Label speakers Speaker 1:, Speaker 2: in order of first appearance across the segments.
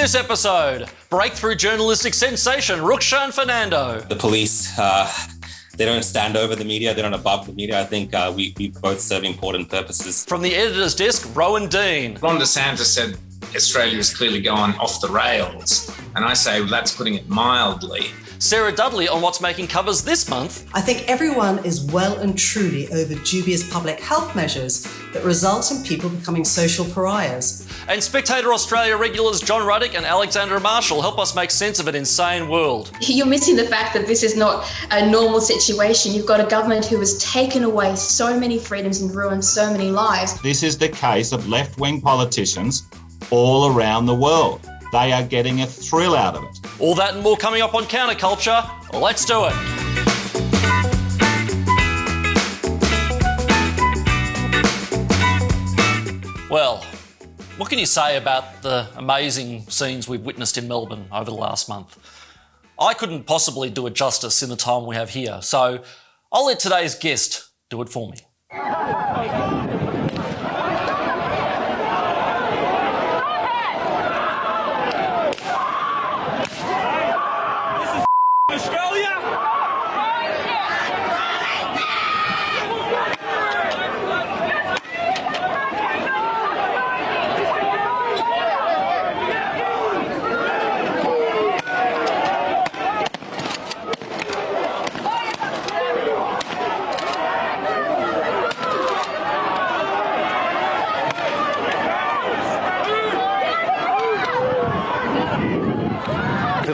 Speaker 1: this episode, breakthrough journalistic sensation Rukshan Fernando.
Speaker 2: The police, they don't stand over the media, they're not above the media. I think we both serve important purposes.
Speaker 1: From the editor's desk, Rowan Dean.
Speaker 3: Ron DeSantis said Australia is clearly going off the rails, and I say, well, that's putting it mildly.
Speaker 1: Sarah Dudley on what's making covers this month.
Speaker 4: I think everyone is well and truly over dubious public health measures that result in people becoming social pariahs.
Speaker 1: And Spectator Australia regulars John Ruddick and Alexandra Marshall help us make sense of an insane world.
Speaker 5: You're missing the fact that this is not a normal situation. You've got a government who has taken away so many freedoms and ruined so many lives.
Speaker 6: This is the case of left-wing politicians all around the world. They are getting a thrill out of it.
Speaker 1: All that and more coming up on CounterCulture. Let's do it. Well, what can you say about the amazing scenes we've witnessed in Melbourne over the last month? I couldn't possibly do it justice in the time we have here, so I'll let today's guest do it for me.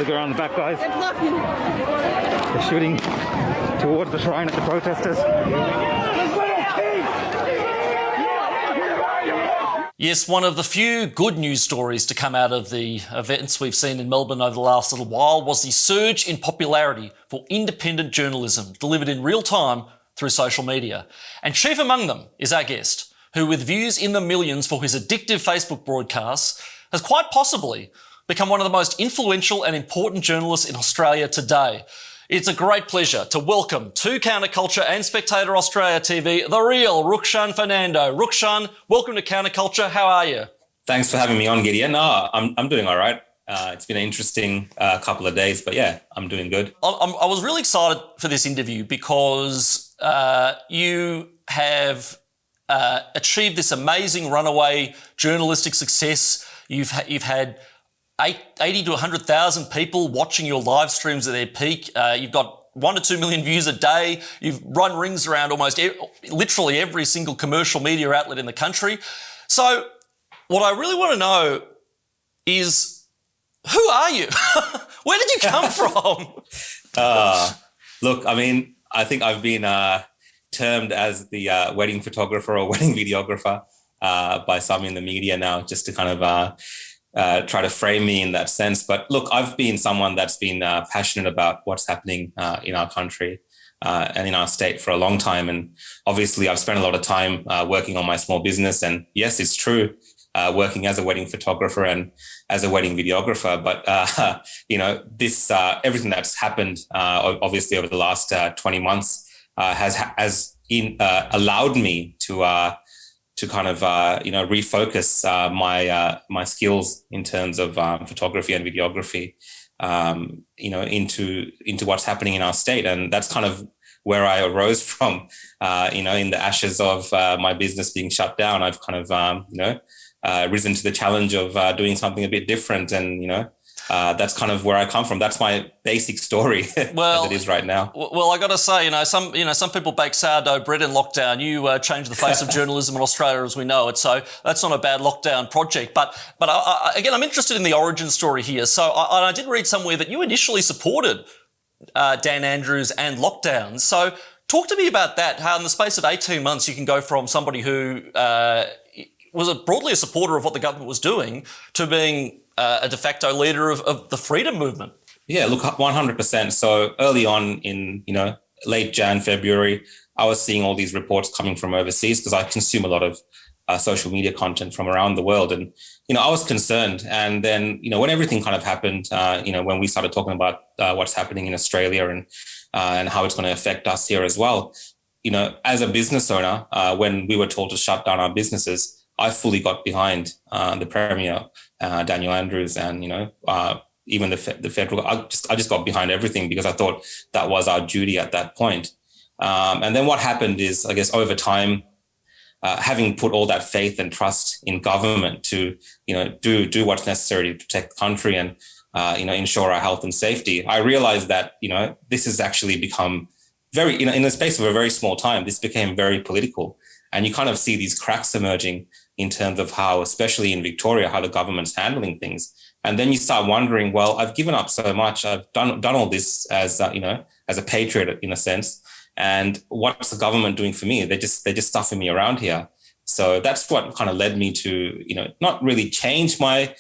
Speaker 7: Go around the back, guys. They're shooting towards the shrine of the protesters.
Speaker 1: Yes, one of the few good news stories to come out of the events we've seen in Melbourne over the last little while was the surge in popularity for independent journalism delivered in real time through social media. And chief among them is our guest, who with views in the millions for his addictive Facebook broadcasts has quite possibly become one of the most influential and important journalists in Australia today. It's a great pleasure to welcome to CounterCulture and Spectator Australia TV, the real Rukshan Fernando. Rukshan, welcome to CounterCulture. How are you?
Speaker 2: Thanks for having me on, Gideon. No, I'm doing all right. It's been an interesting couple of days, but yeah, I'm doing good.
Speaker 1: I was really excited for this interview because you have achieved this amazing runaway journalistic success. You've had 80 to 100,000 people watching your live streams at their peak. You've got 1 to 2 million views a day. You've run rings around almost literally every single commercial media outlet in the country. So what I really want to know is, who are you? Where did you come from?
Speaker 2: Look, I mean, I think I've been termed as the wedding photographer or wedding videographer by some in the media now, just to kind of try to frame me in that sense. But look, I've been someone that's been passionate about what's happening in our country and in our state for a long time. And obviously I've spent a lot of time working on my small business. And yes, it's true, working as a wedding photographer and as a wedding videographer. But, this everything that's happened, obviously over the last 20 months has allowed me to kind of, refocus my skills in terms of photography and videography, into what's happening in our state. And that's kind of where I arose from, in the ashes of my business being shut down. I've kind of, risen to the challenge of doing something a bit different. And, that's kind of where I come from. That's my basic story as it is right now.
Speaker 1: Well, I got to say, some people bake sourdough bread in lockdown. You changed the face of journalism in Australia as we know it. So that's not a bad lockdown project. But again, I'm interested in the origin story here. So I did read somewhere that you initially supported Dan Andrews and lockdowns. So talk to me about that. How in the space of 18 months you can go from somebody who was broadly a supporter of what the government was doing to being a de facto leader of the freedom movement.
Speaker 2: Yeah, look, 100%. So early on in, late Jan, February, I was seeing all these reports coming from overseas because I consume a lot of social media content from around the world. And, I was concerned. And then, when everything kind of happened, when we started talking about what's happening in Australia and how it's going to affect us here as well, as a business owner, when we were told to shut down our businesses, I fully got behind the Premier, Daniel Andrews, and, even the federal. I just got behind everything because I thought that was our duty at that point. And then what happened is, I guess, over time, having put all that faith and trust in government to, do what's necessary to protect the country and, ensure our health and safety, I realized that, this has actually become very, in the space of a very small time, this became very political. And you kind of see these cracks emerging in terms of how, especially in Victoria, how the government's handling things. And then you start wondering, well, I've given up so much. I've done all this as, as a patriot in a sense. And what's the government doing for me? They're just stuffing me around here. So that's what kind of led me to, not really change my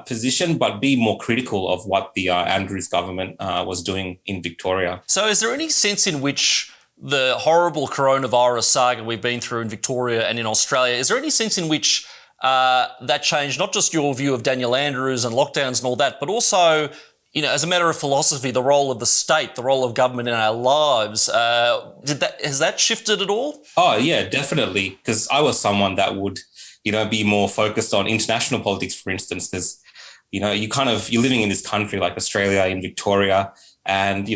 Speaker 2: position, but be more critical of what the Andrews government was doing in Victoria.
Speaker 1: So is there any sense in which the horrible coronavirus saga we've been through in Victoria and in Australia, is there any sense in which that changed not just your view of Daniel Andrews and lockdowns and all that, but also, as a matter of philosophy, the role of the state, the role of government in our lives, has that shifted at all?
Speaker 2: Oh, yeah, definitely. Because I was someone that would, be more focused on international politics, for instance, because, you're living in this country like Australia, in Victoria, and,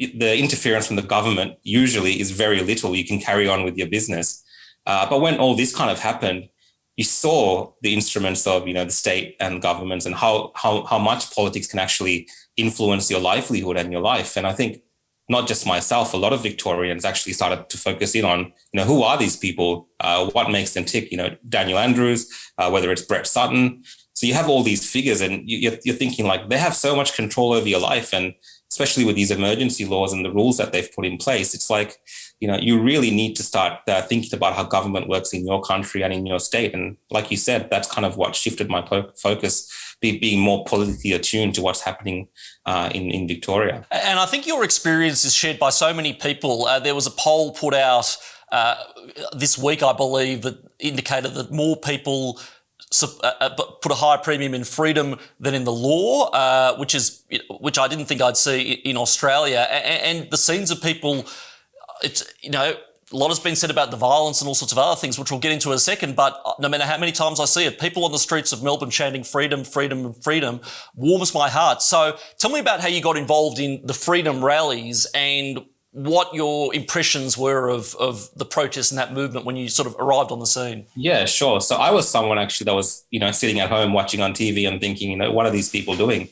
Speaker 2: the interference from the government usually is very little. You can carry on with your business. But when all this kind of happened, you saw the instruments of, the state and governments and how much politics can actually influence your livelihood and your life. And I think not just myself, a lot of Victorians actually started to focus in on, who are these people? What makes them tick? Daniel Andrews, whether it's Brett Sutton. So you have all these figures and you're thinking like they have so much control over your life. And especially with these emergency laws and the rules that they've put in place, it's like, you really need to start thinking about how government works in your country and in your state. And like you said, that's kind of what shifted my focus, being more politically attuned to what's happening in Victoria.
Speaker 1: And I think your experience is shared by so many people. There was a poll put out this week, I believe, that indicated that more people put a higher premium in freedom than in the law, which I didn't think I'd see in Australia. And the scenes of people, a lot has been said about the violence and all sorts of other things, which we'll get into in a second, but no matter how many times I see it, people on the streets of Melbourne chanting freedom, freedom, freedom warms my heart. So tell me about how you got involved in the freedom rallies and what your impressions were of the protests and that movement when you sort of arrived on the scene.
Speaker 2: Yeah, sure. So I was someone actually that was, sitting at home watching on TV and thinking, what are these people doing?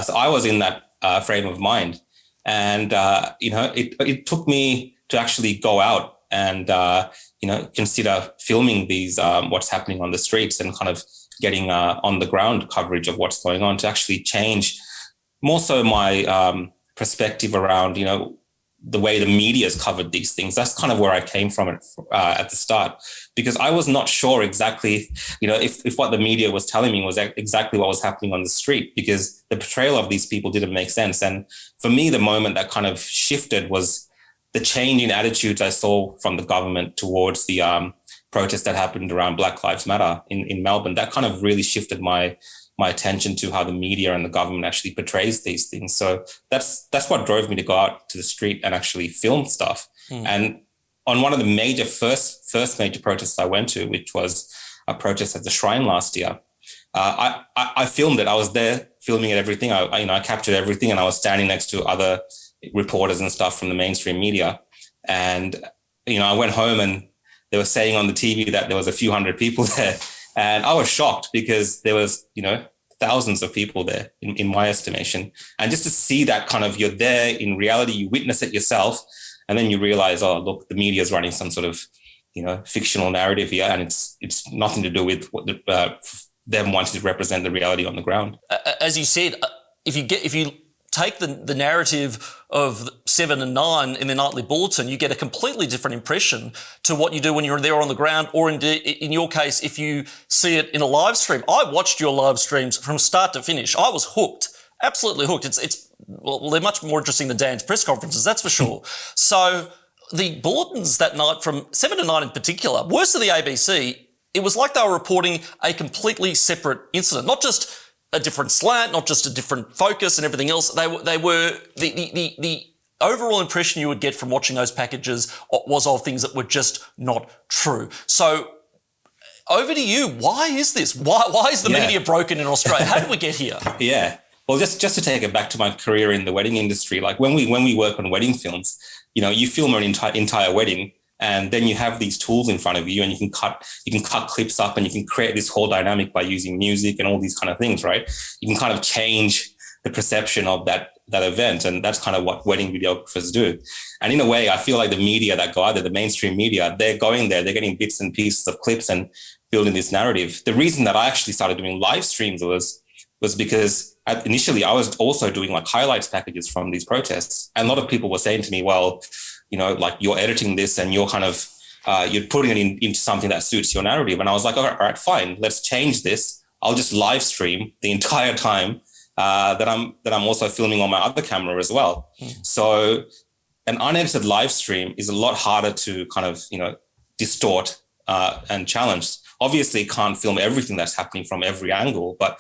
Speaker 2: So I was in that frame of mind. And, it took me to actually go out and, consider filming these, what's happening on the streets and kind of getting on the ground coverage of what's going on to actually change more so my perspective around, the way the media has covered these things. That's kind of where I came from at the start, because I was not sure exactly, if what the media was telling me was exactly what was happening on the street, because the portrayal of these people didn't make sense. And for me, the moment that kind of shifted was the change in attitudes I saw from the government towards the protests that happened around Black Lives Matter in Melbourne. That kind of really shifted my attention to how the media and the government actually portrays these things. So that's what drove me to go out to the street and actually film stuff. And on one of the first major protests I went to, which was a protest at the Shrine last year, I filmed it. I was there filming it, everything. I captured everything, and I was standing next to other reporters and stuff from the mainstream media. And, I went home and they were saying on the TV that there was a few hundred people there. And I was shocked because there was, thousands of people there in my estimation. And just to see that kind of, you're there in reality, you witness it yourself, and then you realize, oh, look, the media is running some sort of, fictional narrative here. And it's nothing to do with what them wanting to represent the reality on the ground.
Speaker 1: As you said, if you take the narrative of 7 and 9 in the nightly bulletin, you get a completely different impression to what you do when you're there on the ground, or indeed, in your case, if you see it in a live stream. I watched your live streams from start to finish. I was hooked, absolutely hooked. Well, they're much more interesting than Dan's press conferences, that's for sure. So the bulletins that night from 7 to 9 in particular, worse than the ABC, it was like they were reporting a completely separate incident, not just a different slant, not just a different focus and everything else. They were the overall impression you would get from watching those packages was of things that were just not true. So over to you. Why is this? Why is the media broken in Australia? How did we get here?
Speaker 2: Yeah. Well, just to take it back to my career in the wedding industry, like when we work on wedding films, you film an entire wedding, and then you have these tools in front of you, and you can cut clips up, and you can create this whole dynamic by using music and all these kind of things, right? You can kind of change the perception of that event, and that's kind of what wedding videographers do. And in a way, I feel like the media that go out there, the mainstream media, they're going there, they're getting bits and pieces of clips and building this narrative. The reason that I actually started doing live streams was because initially I was also doing like highlights packages from these protests. And a lot of people were saying to me, well, like you're editing this and you're kind of, you're putting it into something that suits your narrative. And I was like, all right, fine, let's change this. I'll just live stream the entire time that I'm also filming on my other camera as well. So an unedited live stream is a lot harder to kind of, distort and challenge. Obviously, it can't film everything that's happening from every angle, but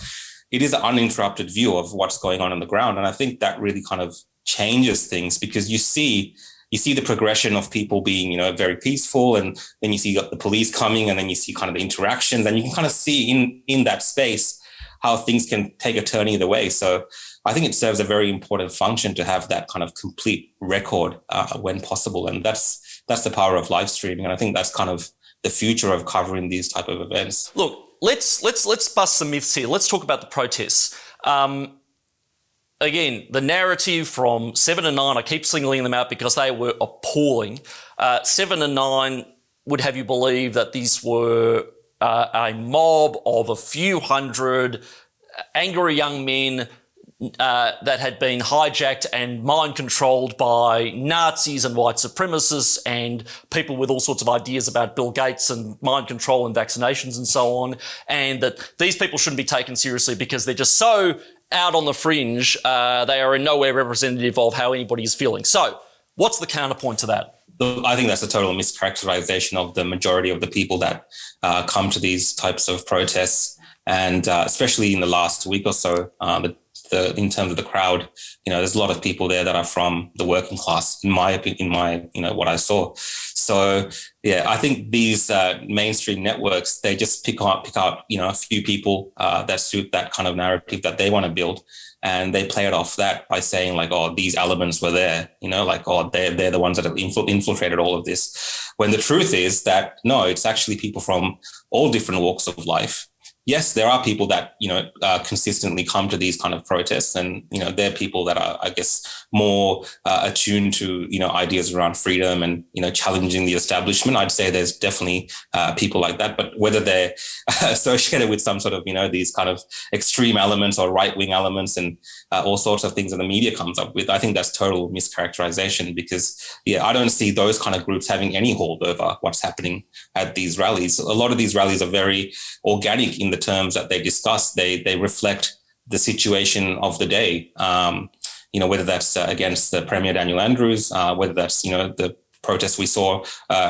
Speaker 2: it is an uninterrupted view of what's going on the ground. And I think that really kind of changes things, because you see the progression of people being, very peaceful, and then you see the police coming, and then you see kind of the interactions, and you can kind of see in that space how things can take a turn either way. So I think it serves a very important function to have that kind of complete record when possible. And that's the power of live streaming. And I think that's kind of the future of covering these type of events.
Speaker 1: Look, let's bust some myths here. Let's talk about the protests. Again, the narrative from 7 and 9, I keep singling them out because they were appalling. 7 and 9 would have you believe that these were a mob of a few hundred angry young men that had been hijacked and mind-controlled by Nazis and white supremacists and people with all sorts of ideas about Bill Gates and mind control and vaccinations and so on, and that these people shouldn't be taken seriously because they're just so out on the fringe, they are in no way representative of how anybody is feeling. So what's the counterpoint to that?
Speaker 2: I think that's a total mischaracterization of the majority of the people that come to these types of protests, and especially in the last week or so, in terms of the crowd, there's a lot of people there that are from the working class, in my what I saw. So yeah, I think these mainstream networks, they just pick out a few people that suit that kind of narrative that they want to build, and they play it off that by saying like, oh, these elements were there, like, oh, they're the ones that have infiltrated all of this. When the truth is that no, it's actually people from all different walks of life. Yes, there are people that, consistently come to these kind of protests, and, they're people that are, I guess, more attuned to, ideas around freedom and, challenging the establishment. I'd say there's definitely people like that, but whether they're associated with some sort of, these kind of extreme elements or right-wing elements and all sorts of things that the media comes up with, I think that's total mischaracterization, because, I don't see those kind of groups having any hold over what's happening at these rallies. A lot of these rallies are very organic in the terms that they discuss. They reflect the situation of the day, whether that's against the Premier Daniel Andrews, whether that's, the protests we saw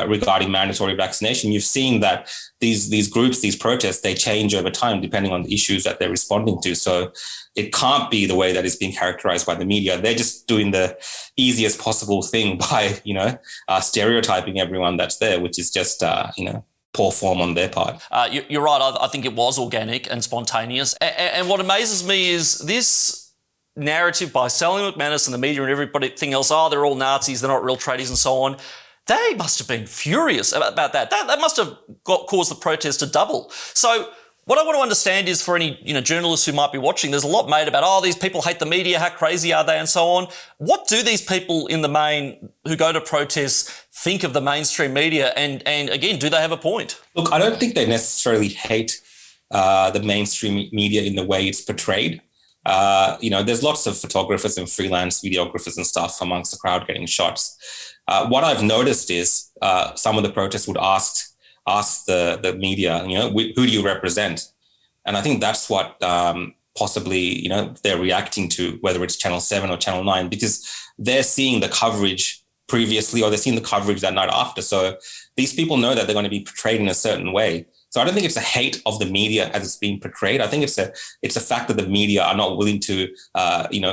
Speaker 2: regarding mandatory vaccination. You've seen that these groups, these protests, they change over time depending on the issues that they're responding to. So it can't be the way that it's being characterized by the media. They're just doing the easiest possible thing by, stereotyping everyone that's there, which is just, poor form on their part.
Speaker 1: You're right. I think it was organic and spontaneous. And what amazes me is this narrative by Sally McManus and the media and everything else, they're all Nazis, they're not real tradies and so on. They must have been furious about that. That must have caused the protest to double. So what I want to understand is, for any journalists who might be watching, there's a lot made about, these people hate the media, how crazy are they, and so on. What do these people in the main who go to protests think of the mainstream media? And again, do they have a point?
Speaker 2: Look, I don't think they necessarily hate the mainstream media in the way it's portrayed. There's lots of photographers and freelance videographers and stuff amongst the crowd getting shots. What I've noticed is some of the protests would ask the media, who do you represent? And I think that's what possibly, they're reacting to, whether it's Channel 7 or Channel 9, because they're seeing the coverage previously or they're seeing the coverage that night after. So these people know that they're going to be portrayed in a certain way. So I don't think it's a hate of the media as it's being portrayed. I think it's a fact that the media are not willing to,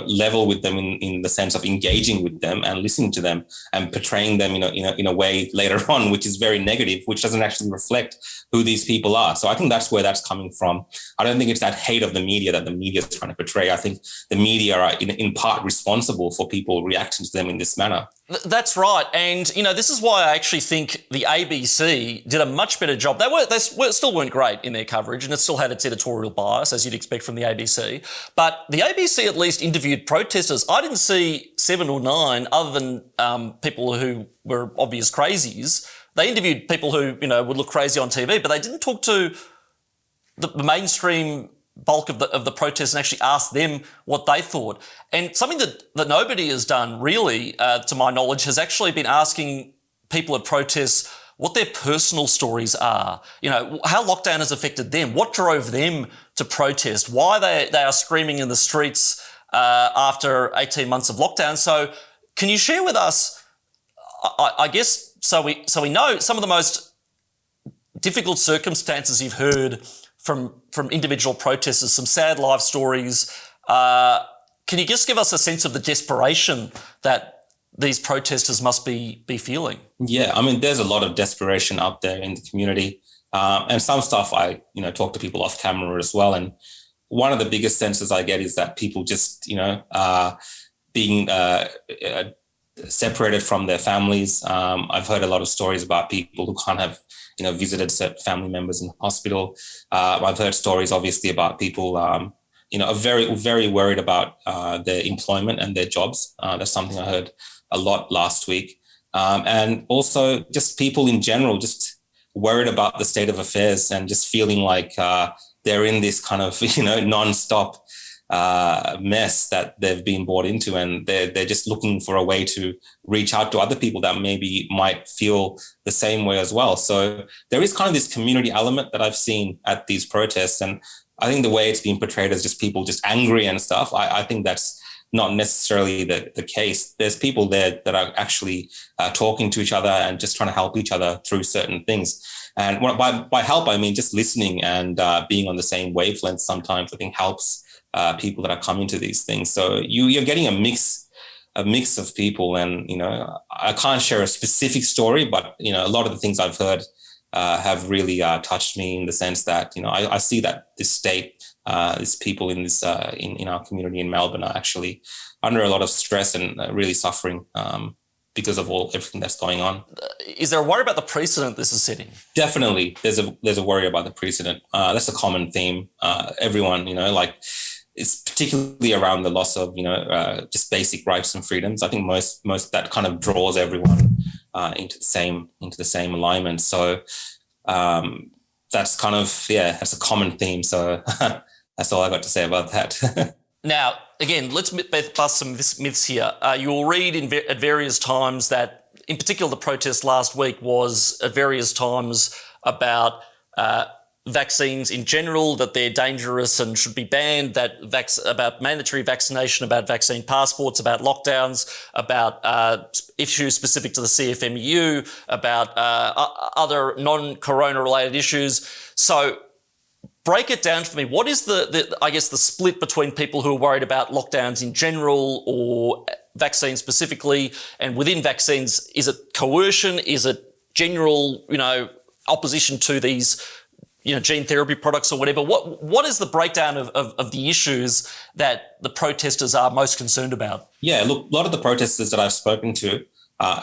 Speaker 2: level with them in the sense of engaging with them and listening to them and portraying them, in a way later on, which is very negative, which doesn't actually reflect who these people are. So I think that's where that's coming from. I don't think it's that hate of the media that the media is trying to portray. I think the media are in part responsible for people reacting to them in this manner.
Speaker 1: That's right. And, this is why I actually think the ABC did a much better job. They still weren't great in their coverage, and it still had its editorial bias, as you'd expect from the ABC. But the ABC at least interviewed protesters. I didn't see 7 or 9 other than people who were obvious crazies. They interviewed people who, would look crazy on TV, but they didn't talk to the mainstream bulk of the protests and actually ask them what they thought. And something that nobody has done really, to my knowledge, has actually been asking people at protests what their personal stories are. How lockdown has affected them, what drove them to protest, why they are screaming in the streets after 18 months of lockdown. So can you share with us, I guess, so we know some of the most difficult circumstances you've heard from individual protesters, some sad life stories. Can you just give us a sense of the desperation that these protesters must be feeling?
Speaker 2: Yeah, there's a lot of desperation out there in the community. And some stuff I, talk to people off camera as well. And one of the biggest senses I get is that people just, being separated from their families. I've heard a lot of stories about people who can't have, visited certain family members in hospital. I've heard stories, obviously, about people, are very, very worried about their employment and their jobs. That's something I heard a lot last week. And also just people in general, just worried about the state of affairs and just feeling like they're in this kind of, nonstop mess that they've been brought into, and they're just looking for a way to reach out to other people that maybe might feel the same way as well. So there is kind of this community element that I've seen at these protests, and I think the way it's being portrayed as just people just angry and stuff, I think that's not necessarily the case. There's people there that are actually talking to each other and just trying to help each other through certain things. And by help, I mean just listening and being on the same wavelength sometimes, I think helps people that are coming to these things. So you're getting a mix of people, and I can't share a specific story, but a lot of the things I've heard have really touched me in the sense that I see that this state, these people in this in our community in Melbourne are actually under a lot of stress and really suffering because of everything that's going on.
Speaker 1: Is there a worry about the precedent this is setting?
Speaker 2: Definitely, there's a worry about the precedent. That's a common theme. Everyone, it's particularly around the loss of, just basic rights and freedoms. I think most that kind of draws everyone into the same alignment. So that's kind of, that's a common theme. So that's all I got to say about that.
Speaker 1: Now, again, let's bust some myths here. You will read at various times that, in particular, the protest last week was at various times about vaccines in general, that they're dangerous and should be banned, about mandatory vaccination, about vaccine passports, about lockdowns, about issues specific to the CFMEU, about other non-corona related issues. So break it down for me. What is the split between people who are worried about lockdowns in general or vaccines specifically? And within vaccines, is it coercion? Is it general, opposition to these gene therapy products or whatever? What is the breakdown of the issues that the protesters are most concerned about? Yeah,
Speaker 2: look, a lot of the protesters that I've spoken to,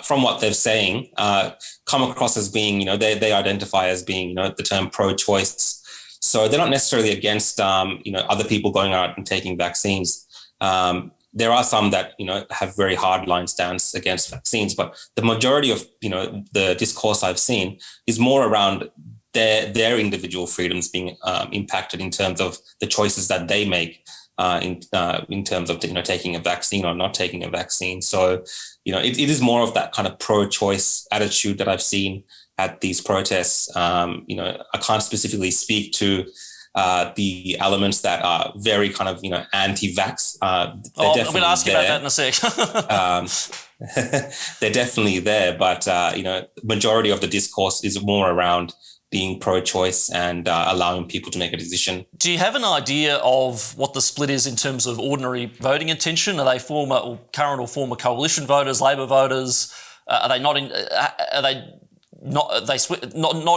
Speaker 2: from what they're saying, come across as being, they identify as being, the term pro-choice. So they're not necessarily against, other people going out and taking vaccines. There are some that, have very hardline stance against vaccines, but the majority of, the discourse I've seen is more around their individual freedoms being impacted in terms of the choices that they make in terms of taking a vaccine or not taking a vaccine. So it is more of that kind of pro-choice attitude that I've seen at these protests. I can't specifically speak to the elements that are very kind of anti-vax.
Speaker 1: I'm going to ask you about that in a sec.
Speaker 2: They're definitely there, but majority of the discourse is more around being pro-choice and allowing people to make a decision.
Speaker 1: Do you have an idea of what the split is in terms of ordinary voting intention? Are they current or former coalition voters, Labor voters? Are they not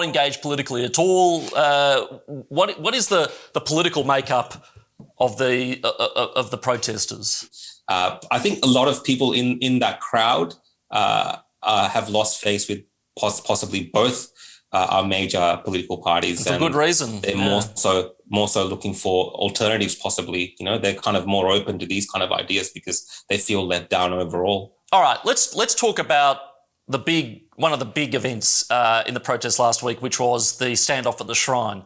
Speaker 1: engaged politically at all? What is the political makeup of the protesters?
Speaker 2: I think a lot of people in that crowd have lost faith with possibly both our major political parties.
Speaker 1: For good reason.
Speaker 2: They're more so looking for alternatives, possibly. They're kind of more open to these kind of ideas because they feel let down overall.
Speaker 1: All right, let's talk about one of the big events in the protest last week, which was the standoff at the Shrine.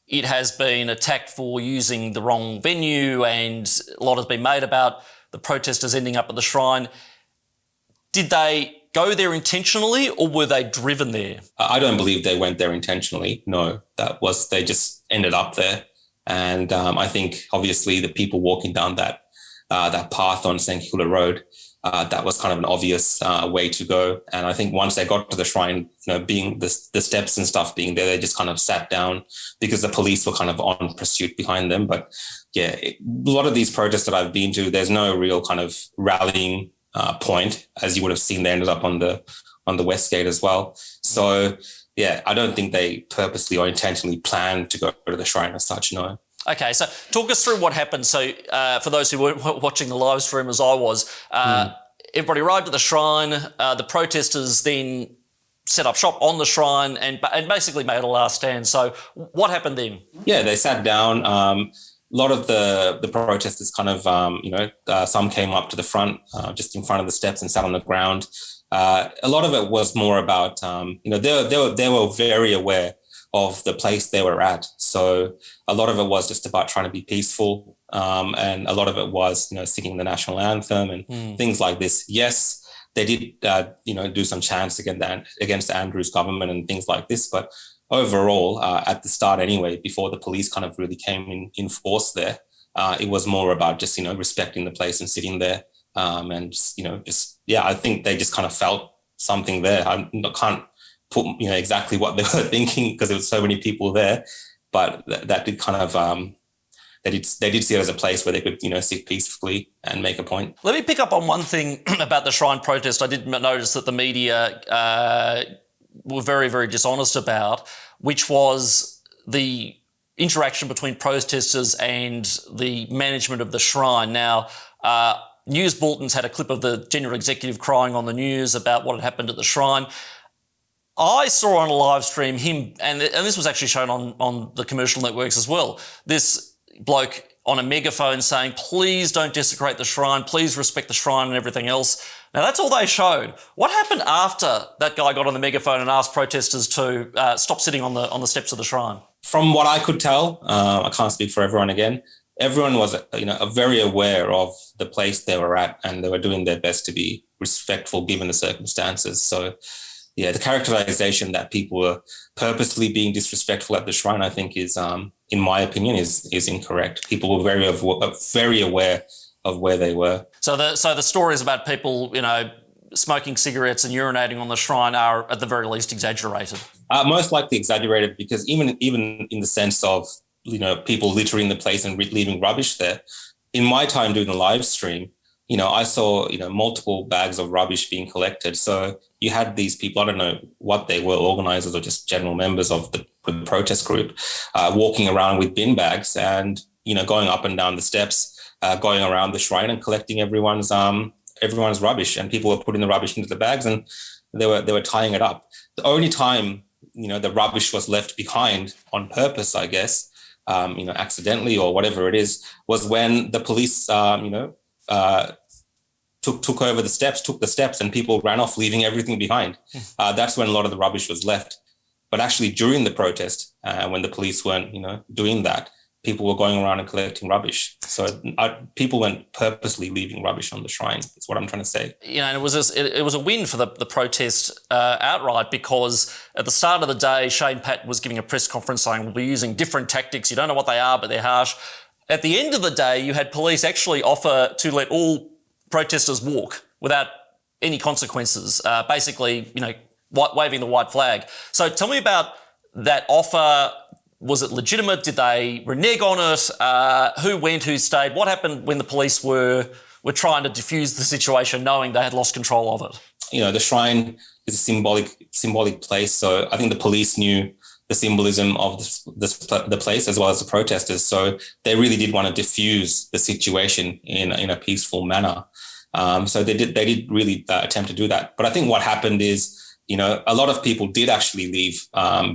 Speaker 1: It has been attacked for using the wrong venue, and a lot has been made about the protesters ending up at the Shrine. Did they go there intentionally, or were they driven there?
Speaker 2: I don't believe they went there intentionally. No, they just ended up there. And I think obviously the people walking down that path on St Kilda Road, that was kind of an obvious way to go. And I think once they got to the Shrine, being the steps and stuff being there, they just kind of sat down because the police were kind of on pursuit behind them. But yeah, a lot of these protests that I've been to, there's no real kind of rallying point, as you would have seen. They ended up on the West Gate as well. So yeah, I don't think they purposely or intentionally planned to go to the Shrine as such. No.
Speaker 1: Okay, so talk us through what happened. So for those who weren't watching the live stream as I was, everybody arrived at the Shrine. The protesters then set up shop on the Shrine and basically made a last stand. So what happened then? Yeah,
Speaker 2: they sat down. A lot of the protesters kind of, some came up to the front, just in front of the steps and sat on the ground. A lot of it was more about, they were very aware of the place they were at. So a lot of it was just about trying to be peaceful. And a lot of it was, singing the national anthem and things like this. Yes, they did, do some chants against Andrew's government and things like this. But overall, at the start anyway, before the police kind of really came in force there, it was more about just, respecting the place and sitting there. And, I think they just kind of felt something there. I can't put, exactly what they were thinking because there was so many people there, but that did kind of, they did see it as a place where they could, sit peacefully and make a point.
Speaker 1: Let me pick up on one thing about the Shrine protest. I did notice that the media were very, very dishonest about, which was the interaction between protesters and the management of the Shrine. Now, news bulletins had a clip of the general executive crying on the news about what had happened at the Shrine. I saw on a live stream him, and this was actually shown on the commercial networks as well, this bloke on a megaphone saying, please don't desecrate the Shrine, please respect the Shrine and everything else. Now, that's all they showed. What happened after that guy got on the megaphone and asked protesters to stop sitting on the steps of the Shrine?
Speaker 2: From what I could tell, I can't speak for everyone again, everyone was, very aware of the place they were at, and they were doing their best to be respectful given the circumstances. So, yeah, the characterization that people were purposely being disrespectful at the Shrine, I think is, in my opinion, is incorrect. People were very aware of where they were. So
Speaker 1: the stories about people, smoking cigarettes and urinating on the Shrine are at the very least exaggerated.
Speaker 2: Most likely exaggerated, because even in the sense of, people littering the place and leaving rubbish there. In my time doing the live stream, I saw, multiple bags of rubbish being collected. So you had these people, I don't know what they were, organizers or just general members of the protest group, walking around with bin bags and, going up and down the steps, going around the Shrine and collecting everyone's rubbish. And people were putting the rubbish into the bags and they were tying it up. The only time, the rubbish was left behind on purpose, I guess, accidentally or whatever it is, was when the police, took over the steps and people ran off, leaving everything behind. That's when a lot of the rubbish was left. But actually during the protest, when the police weren't, doing that, people were going around and collecting rubbish. So people weren't purposely leaving rubbish on the Shrine, is what I'm trying to say.
Speaker 1: And it was a win for the protest outright, because at the start of the day, Shane Patton was giving a press conference saying, we'll be using different tactics. You don't know what they are, but they're harsh. At the end of the day, you had police actually offer to let all protesters walk without any consequences. Basically, waving the white flag. So tell me about that offer. Was it legitimate? Did they renege on it? Who went, who stayed? What happened when the police were trying to diffuse the situation, knowing they had lost control of it?
Speaker 2: You know, the shrine is a symbolic place. So I think the police knew the symbolism of the place as well as the protesters. So they really did want to diffuse the situation in a peaceful manner. So they did really attempt to do that. But I think what happened is, you know, a lot of people did actually leave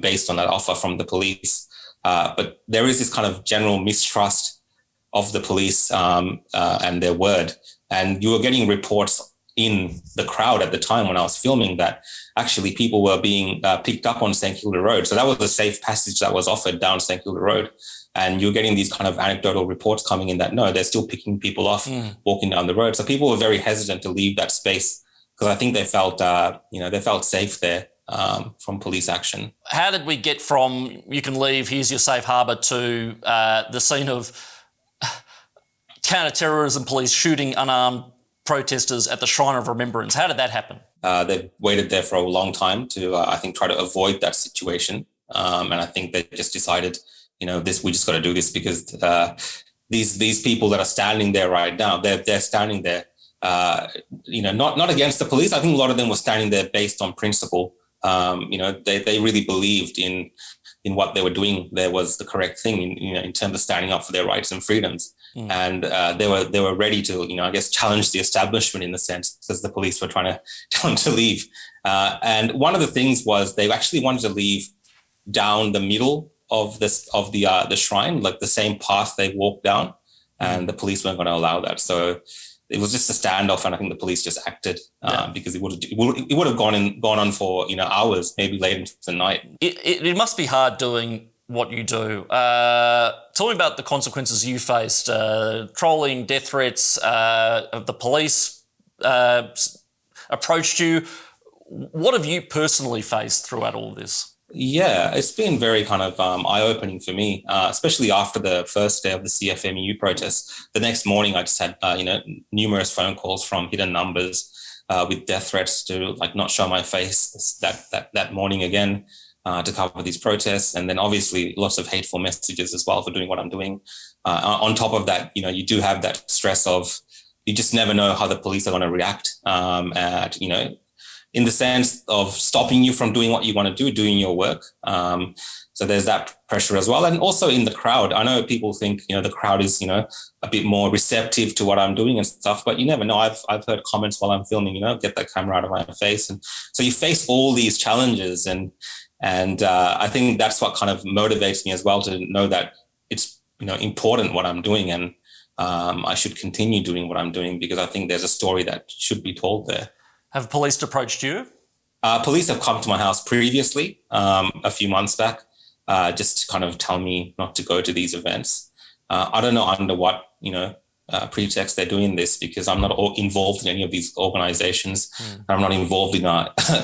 Speaker 2: based on that offer from the police. But there is this kind of general mistrust of the police and their word. And you were getting reports in the crowd at the time when I was filming that actually people were being picked up on St Kilda Road. So that was the safe passage that was offered down St Kilda Road. And you're getting these kind of anecdotal reports coming in that, no, they're still picking people off walking down the road. So people were very hesitant to leave that space because I think they felt, they felt safe there from police action.
Speaker 1: How did we get from you can leave, here's your safe harbour, to the scene of counter-terrorism police shooting unarmed protesters at the Shrine of Remembrance? How did that happen? They
Speaker 2: waited there for a long time to, I think, try to avoid that situation. And I think they just decided, you know, we just got to do this because these people that are standing there right now, they're standing there, not against the police. I think a lot of them were standing there based on principle. They really believed in what they were doing. There was the correct thing in terms of standing up for their rights and freedoms. And they were ready to, challenge the establishment in the sense because the police were trying to tell them to leave. And one of the things was they actually wanted to leave down the middle of the shrine, like the same path they walked down, and the police weren't going to allow that. So it was just a standoff, and I think the police just acted because it would have gone on for hours, maybe late into the night.
Speaker 1: It must be hard doing what you do. Tell me about the consequences you faced, trolling, death threats, of the police approached you. What have you personally faced throughout all of this?
Speaker 2: Yeah, it's been very kind of eye-opening for me, especially after the first day of the CFMEU protests. The next morning, I just had, numerous phone calls from hidden numbers with death threats to not show my face that morning again to cover these protests. And then obviously lots of hateful messages as well for doing what I'm doing. On top of that, you do have that stress of you just never know how the police are going to react. In the sense of stopping you from doing what you want to do, doing your work. So there's that pressure as well. And also in the crowd, I know people think, the crowd is, a bit more receptive to what I'm doing and stuff, but you never know. I've heard comments while I'm filming, get that camera out of my face. And so you face all these challenges. And I think that's what kind of motivates me as well to know that it's, important what I'm doing. And I should continue doing what I'm doing because I think there's a story that should be told there.
Speaker 1: Have police approached you?
Speaker 2: Police have come to my house previously, a few months back, just to kind of tell me not to go to these events. I don't know under what, pretext they're doing this because I'm not involved in any of these organizations. I'm not involved in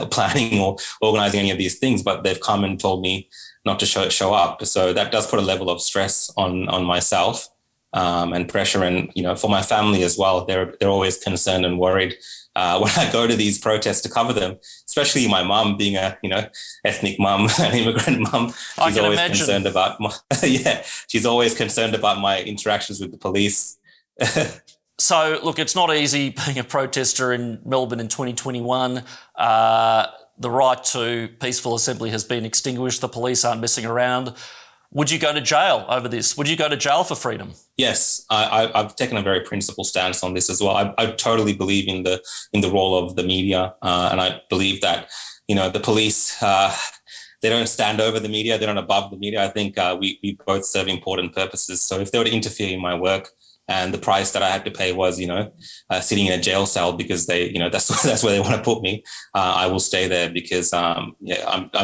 Speaker 2: planning or organizing any of these things, but they've come and told me not to show up. So that does put a level of stress on myself and pressure. And, for my family as well, they're always concerned and worried when I go to these protests to cover them, especially my mum being a, ethnic mum, an immigrant mum. She's always concerned about she's always concerned about my interactions with the police.
Speaker 1: So, look, it's not easy being a protester in Melbourne in 2021. The right to peaceful assembly has been extinguished. The police aren't messing around. Would you go to jail over this? Would you go to jail for freedom?
Speaker 2: Yes, I've taken a very principled stance on this as well. I totally believe in the role of the media, and I believe that the police they don't stand over the media, they're not above the media. I think we both serve important purposes. So if they were to interfere in my work, and the price that I had to pay was, sitting in a jail cell because they, that's where they want to put me. I will stay there because, I'm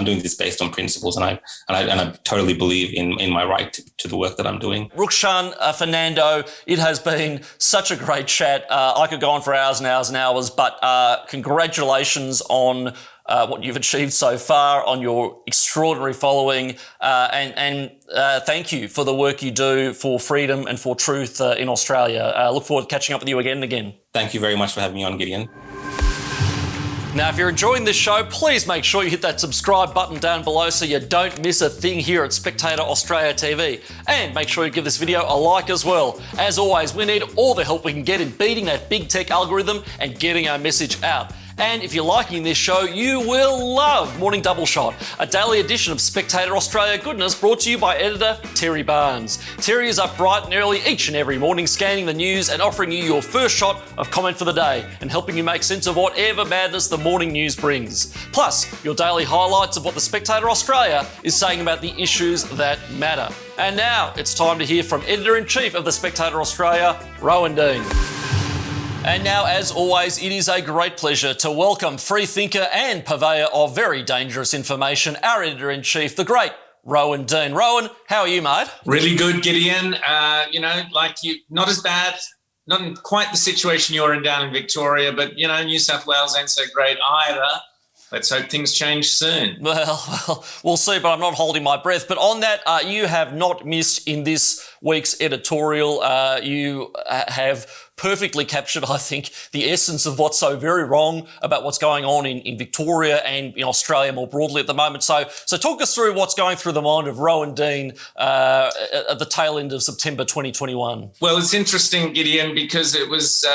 Speaker 2: doing this based on principles, and I totally believe in my right to the work that I'm doing.
Speaker 1: Rukshan Fernando, it has been such a great chat. I could go on for hours and hours and hours, but congratulations on what you've achieved so far, on your extraordinary following, and thank you for the work you do for freedom and for truth in Australia. Look forward to catching up with you again and again.
Speaker 2: Thank you very much for having me on, Gideon.
Speaker 1: Now, if you're enjoying this show, please make sure you hit that subscribe button down below so you don't miss a thing here at Spectator Australia TV. And make sure you give this video a like as well. As always, we need all the help we can get in beating that big tech algorithm and getting our message out. And if you're liking this show, you will love Morning Double Shot, a daily edition of Spectator Australia goodness brought to you by editor Terry Barnes. Terry is up bright and early each and every morning scanning the news and offering you your first shot of comment for the day and helping you make sense of whatever madness the morning news brings. Plus, your daily highlights of what the Spectator Australia is saying about the issues that matter. And now it's time to hear from Editor-in-Chief of the Spectator Australia, Rowan Dean. And now, as always, it is a great pleasure to welcome freethinker and purveyor of very dangerous information, our Editor-in-Chief, the great Rowan Dean. Rowan, how are you, mate?
Speaker 3: Really good, Gideon. Not as bad, not in quite the situation you're in down in Victoria, but, New South Wales ain't so great either. Let's hope things change soon.
Speaker 1: Well, we'll see, but I'm not holding my breath. But on that, you have not missed in this week's editorial. You have perfectly captured, I think, the essence of what's so very wrong about what's going on in Victoria and in Australia more broadly at the moment. So talk us through what's going through the mind of Rowan Dean at the tail end of September 2021.
Speaker 3: Well, it's interesting, Gideon, because it was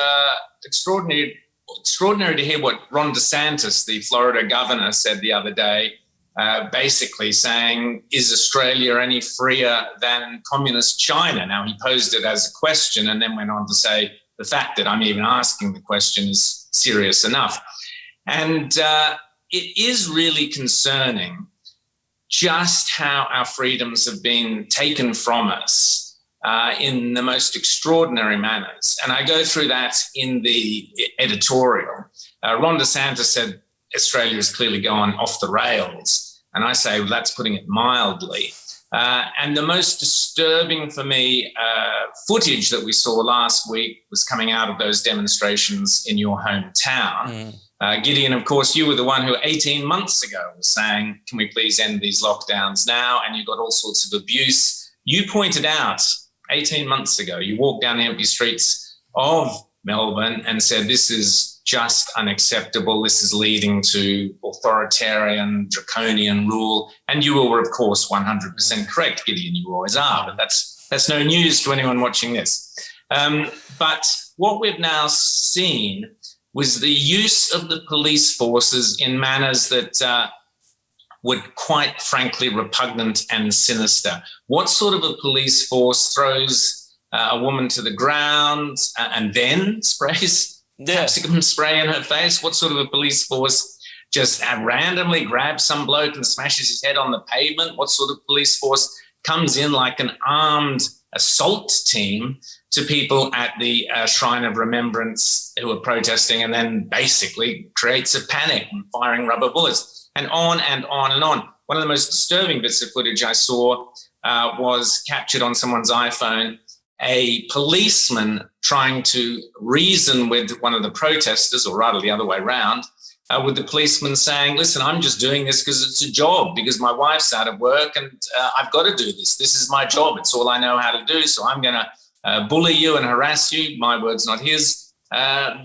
Speaker 3: extraordinary to hear what Ron DeSantis, the Florida governor, said the other day, basically saying, is Australia any freer than communist China? Now, he posed it as a question and then went on to say, the fact that I'm even asking the question is serious enough. And it is really concerning just how our freedoms have been taken from us in the most extraordinary manners. And I go through that in the editorial. Ron DeSantis said Australia has clearly gone off the rails. And I say, well, that's putting it mildly. And the most disturbing for me footage that we saw last week was coming out of those demonstrations in your hometown. Gideon, of course, you were the one who 18 months ago was saying, can we please end these lockdowns now? And you got all sorts of abuse. You pointed out 18 months ago, you walked down the empty streets of Melbourne and said, this is just unacceptable. This is leading to authoritarian, draconian rule. And you were, of course, 100% correct, Gideon. You always are, but that's no news to anyone watching this. But what we've now seen was the use of the police forces in manners that were quite frankly repugnant and sinister. What sort of a police force throws a woman to the ground and then sprays capsicum spray in her face? What sort of a police force just randomly grabs some bloke and smashes his head on the pavement? What sort of police force comes in like an armed assault team to people at the Shrine of Remembrance who are protesting and then basically creates a panic and firing rubber bullets and on and on and on? One of the most disturbing bits of footage I saw was captured on someone's iPhone. A policeman trying to reason with one of the protesters, or rather the other way around, with the policeman saying, listen, I'm just doing this because it's a job, because my wife's out of work and I've got to do this. This is my job. It's all I know how to do. So I'm going to bully you and harass you. My words, not his,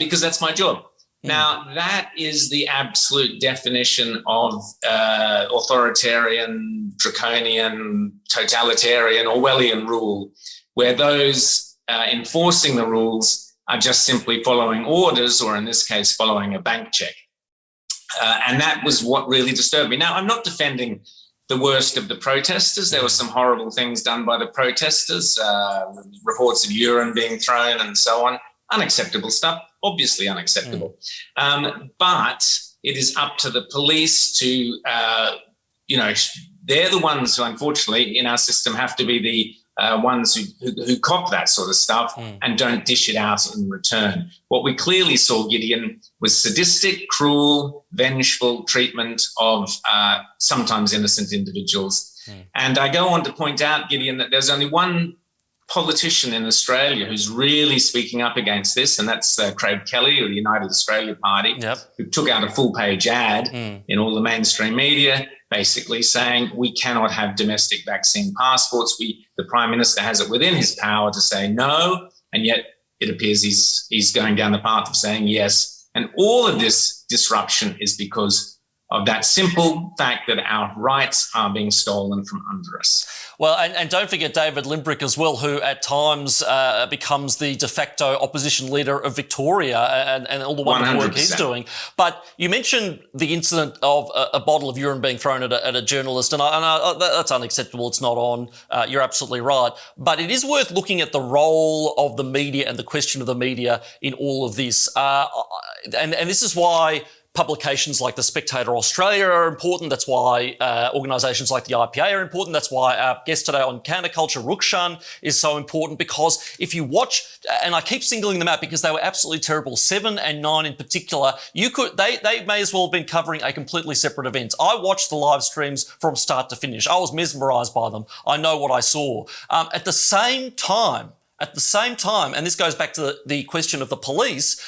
Speaker 3: because that's my job. Now, that is the absolute definition of authoritarian, draconian, totalitarian, Orwellian rule, where those enforcing the rules are just simply following orders, or in this case, following a bank check. And that was what really disturbed me. Now, I'm not defending the worst of the protesters. There were some horrible things done by the protesters, reports of urine being thrown and so on. Unacceptable stuff, obviously unacceptable. But it is up to the police to, they're the ones who, unfortunately, in our system have to be the ones who cop that sort of stuff and don't dish it out in return. What we clearly saw, Gideon, was sadistic, cruel, vengeful treatment of sometimes innocent individuals. And I go on to point out, Gideon, that there's only one politician in Australia who's really speaking up against this, and that's Craig Kelly of the United Australia Party, who took out a full-page ad in all the mainstream media, basically saying we cannot have domestic vaccine passports. The Prime Minister has it within his power to say no, and yet it appears he's going down the path of saying yes, And all of this disruption is because of that simple fact that our rights are being stolen from under us.
Speaker 1: Well, and don't forget David Limbrick as well, who at times becomes the de facto opposition leader of Victoria and all the wonderful work he's doing. But you mentioned the incident of a bottle of urine being thrown at a journalist, and that's unacceptable. It's not on. You're absolutely right. But it is worth looking at the role of the media and the question of the media in all of this. And this is why publications like the Spectator Australia are important. That's why organisations like the IPA are important. That's why our guest today on Counterculture, Rukshan, is so important, because if you watch, and I keep singling them out because they were absolutely terrible, 7 and 9 in particular, they may as well have been covering a completely separate event. I watched the live streams from start to finish. I was mesmerised by them. I know what I saw. At the same time, and this goes back to the question of the police,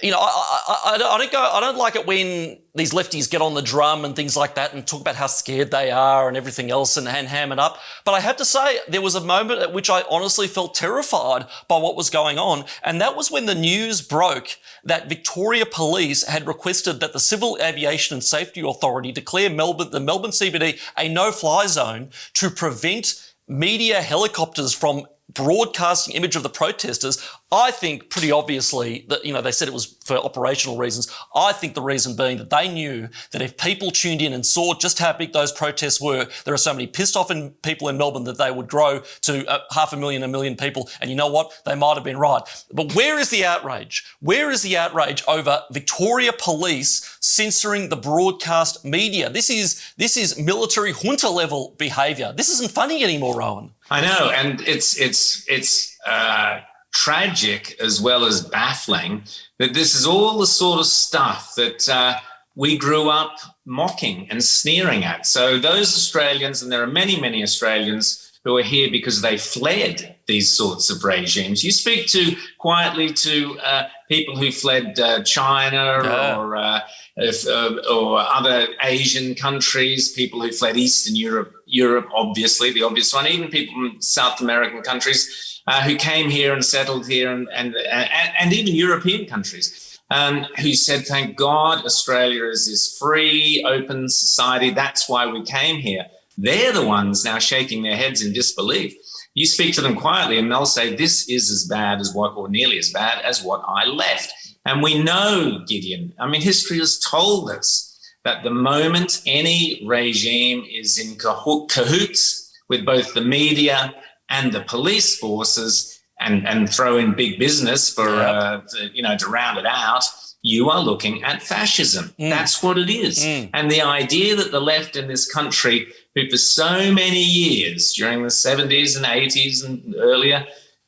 Speaker 1: you know, I don't like it when these lefties get on the drum and things like that and talk about how scared they are and everything else and ham it up. But I have to say, there was a moment at which I honestly felt terrified by what was going on. And that was when the news broke that Victoria Police had requested that the Civil Aviation and Safety Authority declare the Melbourne CBD a no-fly zone to prevent media helicopters from broadcasting image of the protesters. I think pretty obviously that, you know, they said it was for operational reasons. I think the reason being that they knew that if people tuned in and saw just how big those protests were, there are so many pissed off people in Melbourne that they would grow to 500,000, 1 million people. And you know what? They might have been right. But where is the outrage? Where is the outrage over Victoria Police censoring the broadcast media? This is military junta level behaviour. This isn't funny anymore, Rowan.
Speaker 3: I know, and it's tragic as well as baffling that this is all the sort of stuff that we grew up mocking and sneering at. So those Australians, and there are many, many Australians who are here because they fled these sorts of regimes. You speak quietly to people who fled China or other Asian countries, people who fled Eastern Europe, obviously, the obvious one, even people from South American countries who came here and settled here, and even European countries, who said, thank God Australia is this free, open society. That's why we came here. They're the ones now shaking their heads in disbelief. You speak to them quietly and they'll say, this is as bad as or nearly as bad as what I left. And we know, Gideon, I mean, history has told us that the moment any regime is in cahoots with both the media and the police forces and throw in big business for, to round it out, you are looking at fascism. That's what it is. And the idea that the left in this country, who for so many years during the 70s and 80s and earlier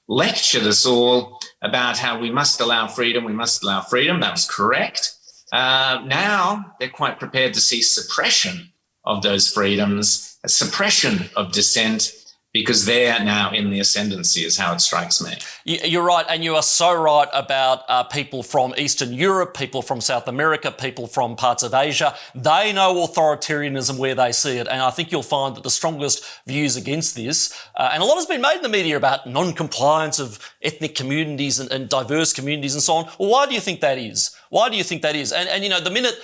Speaker 3: lectured us all about how we must allow freedom, that was correct. Now they're quite prepared to see suppression of those freedoms, a suppression of dissent, because they're now in the ascendancy is how it strikes me.
Speaker 1: You're right, and you are so right about people from Eastern Europe, people from South America, people from parts of Asia. They know authoritarianism where they see it, and I think you'll find that the strongest views against this, and a lot has been made in the media about non-compliance of ethnic communities and diverse communities and so on. Well, why do you think that is? Why do you think that is? And you know, the minute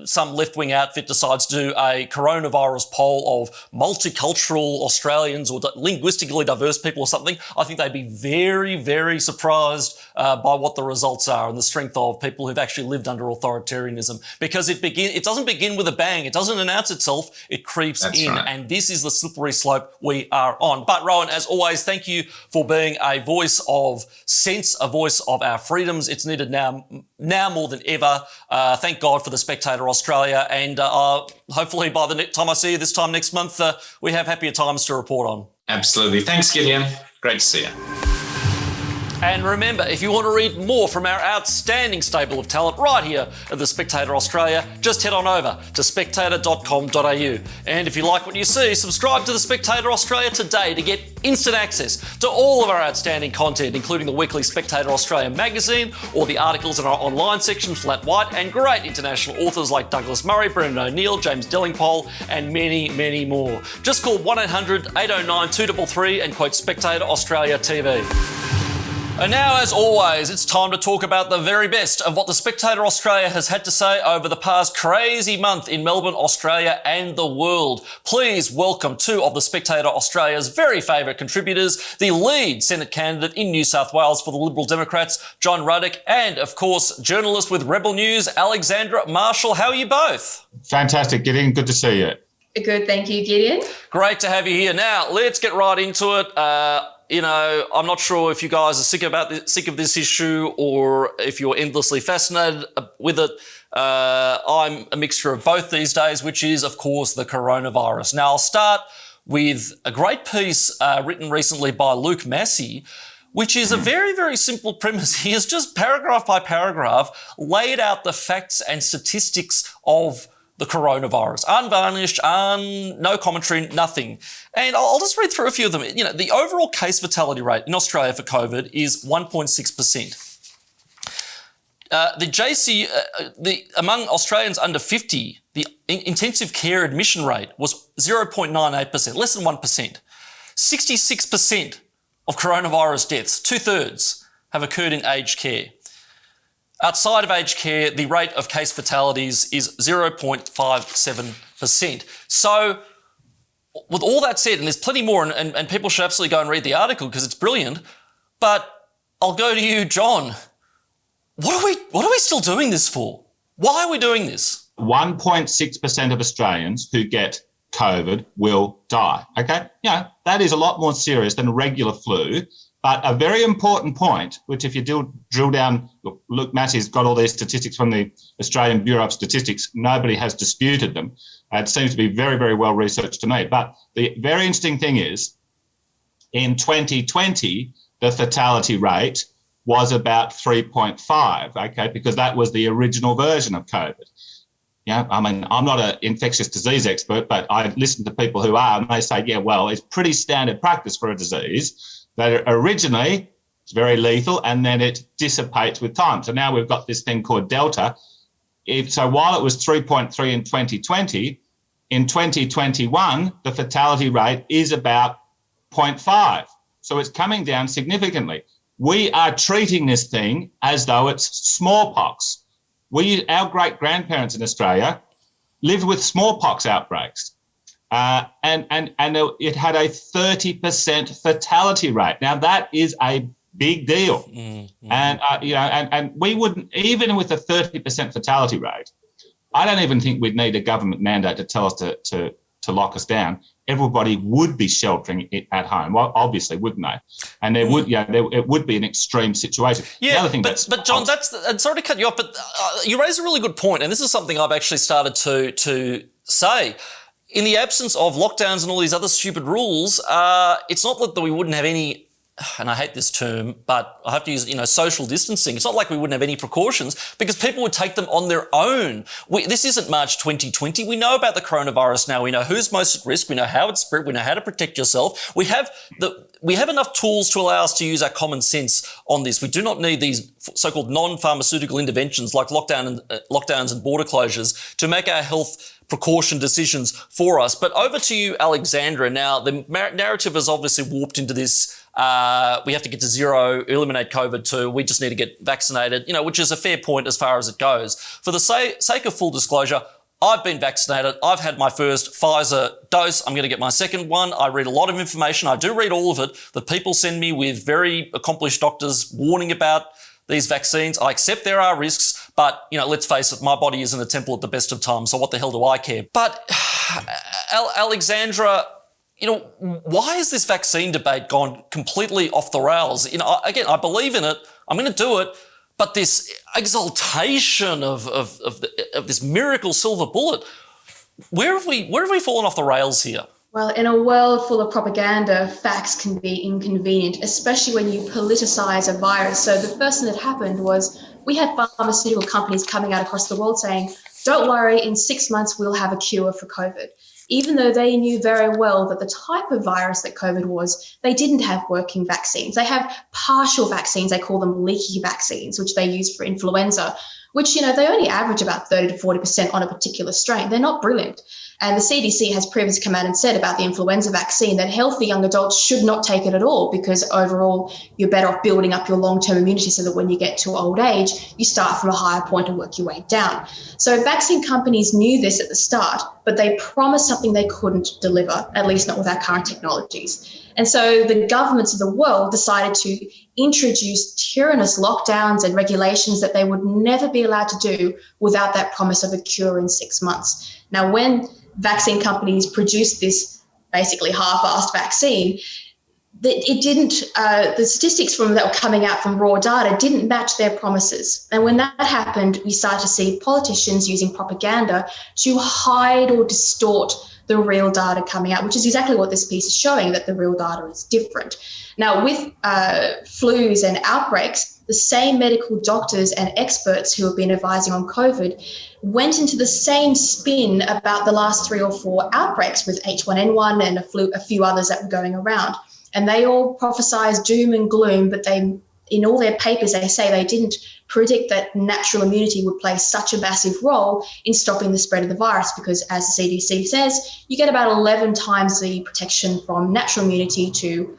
Speaker 1: some left-wing outfit decides to do a coronavirus poll of multicultural Australians or linguistically diverse people or something, I think they'd be very, very surprised by what the results are and the strength of people who've actually lived under authoritarianism. Because it doesn't begin with a bang. It doesn't announce itself. It creeps
Speaker 3: That's
Speaker 1: in.
Speaker 3: right.
Speaker 1: And this is the slippery slope we are on. But Rowan, as always, thank you for being a voice of sense, a voice of our freedoms. It's needed now more than ever. Thank God for the Spectator Australia, and hopefully by the time I see you this time next month, we have happier times to report on.
Speaker 3: Absolutely. Thanks, Gideon. Great to see you.
Speaker 1: And remember, if you want to read more from our outstanding stable of talent right here at the Spectator Australia, just head on over to spectator.com.au. And if you like what you see, subscribe to the Spectator Australia today to get instant access to all of our outstanding content, including the weekly Spectator Australia magazine or the articles in our online section, Flat White, and great international authors like Douglas Murray, Brendan O'Neill, James Dellingpole, and many, many more. Just call 1-800-809-233 and quote Spectator Australia TV. And now, as always, it's time to talk about the very best of what the Spectator Australia has had to say over the past crazy month in Melbourne, Australia and the world. Please welcome two of the Spectator Australia's very favourite contributors, the lead Senate candidate in New South Wales for the Liberal Democrats, John Ruddick, and, of course, journalist with Rebel News, Alexandra. Marshall, how are you both?
Speaker 6: Fantastic, Gideon. Good to see you.
Speaker 5: Good, thank you, Gideon.
Speaker 1: Great to have you here. Now, let's get right into it. I'm not sure if you guys are sick of this issue or if you're endlessly fascinated with it. I'm a mixture of both these days, which is, of course, the coronavirus. Now, I'll start with a great piece written recently by Luke Massey, which is a very, very simple premise. He has just paragraph by paragraph laid out the facts and statistics of the coronavirus, unvarnished, no commentary, nothing. And I'll just read through a few of them. The overall case fatality rate in Australia for COVID is 1.6%. Among Australians under 50, the intensive care admission rate was 0.98%, less than 1%. 66% of coronavirus deaths, 2/3, have occurred in aged care. Outside of aged care, the rate of case fatalities is 0.57%. So, with all that said, and there's plenty more, and people should absolutely go and read the article because it's brilliant, but I'll go to you, John. What are we still doing this for? Why are we doing this?
Speaker 6: 1.6% of Australians who get COVID will die, okay? That is a lot more serious than regular flu. But a very important point, which if you drill down, look, Luke Massey's got all these statistics from the Australian Bureau of Statistics. Nobody has disputed them. It seems to be very, very well researched to me. But the very interesting thing is, in 2020, the fatality rate was about 3.5, okay, because that was the original version of COVID. I'm not an infectious disease expert, but I listen to people who are, and they say, it's pretty standard practice for a disease that originally it's very lethal and then it dissipates with time. So now we've got this thing called Delta. So while it was 3.3 in 2020, in 2021, the fatality rate is about 0.5. So it's coming down significantly. We are treating this thing as though it's smallpox. Our great-grandparents in Australia lived with smallpox outbreaks. And it had a 30% fatality rate. Now that is a big deal, and we wouldn't, even with a 30% fatality rate, I don't even think we'd need a government mandate to tell us to lock us down. Everybody would be sheltering it at home. Well, obviously, wouldn't they? And there would, it would be an extreme situation.
Speaker 1: Yeah,
Speaker 6: the other thing
Speaker 1: but John, and sorry to cut you off, but you raise a really good point, and this is something I've actually started to say. In the absence of lockdowns and all these other stupid rules, it's not that we wouldn't have any, and I hate this term, but I have to use it, social distancing. It's not like we wouldn't have any precautions because people would take them on their own. This isn't March 2020. We know about the coronavirus now. We know who's most at risk. We know how it's spread. We know how to protect yourself. We have enough tools to allow us to use our common sense on this. We do not need these so-called non-pharmaceutical interventions like lockdowns and border closures to make our health precaution decisions for us. But over to you, Alexandra. Now, the narrative has obviously warped into this. We have to get to zero, eliminate COVID too. We just need to get vaccinated, which is a fair point as far as it goes. For the sake of full disclosure, I've been vaccinated. I've had my first Pfizer dose. I'm going to get my second one. I read a lot of information. I do read all of it that people send me with very accomplished doctors warning about these vaccines. I accept there are risks, but, let's face it, my body isn't a temple at the best of times, so what the hell do I care? But, Alexandra, why has this vaccine debate gone completely off the rails? Again, I believe in it. I'm going to do it. But this exaltation of this miracle silver bullet, where have we fallen off the rails here?
Speaker 5: Well, in a world full of propaganda, facts can be inconvenient, especially when you politicize a virus. So the first thing that happened was we had pharmaceutical companies coming out across the world saying, don't worry, in 6 months, we'll have a cure for COVID. Even though they knew very well that the type of virus that COVID was, they didn't have working vaccines. They have partial vaccines. They call them leaky vaccines, which they use for influenza. which, they only average about 30 to 40% on a particular strain. They're not brilliant. And the CDC has previously come out and said about the influenza vaccine that healthy young adults should not take it at all, because overall you're better off building up your long-term immunity so that when you get to old age, you start from a higher point and work your way down. So vaccine companies knew this at the start, but they promised something they couldn't deliver, at least not with our current technologies. And so the governments of the world decided to introduce tyrannous lockdowns and regulations that they would never be allowed to do without that promise of a cure in 6 months. Now, when vaccine companies produced this basically half-assed vaccine, it didn't, the statistics that were coming out from raw data didn't match their promises. And when that happened, we started to see politicians using propaganda to hide or distort the real data coming out, which is exactly what this piece is showing, that the real data is different. Now, with flus and outbreaks, the same medical doctors and experts who have been advising on COVID went into the same spin about the last 3 or 4 outbreaks with H1N1 and a few others that were going around. And they all prophesized doom and gloom, but they, in all their papers, they say they didn't predict that natural immunity would play such a massive role in stopping the spread of the virus, because as the CDC says, you get about 11 times the protection from natural immunity to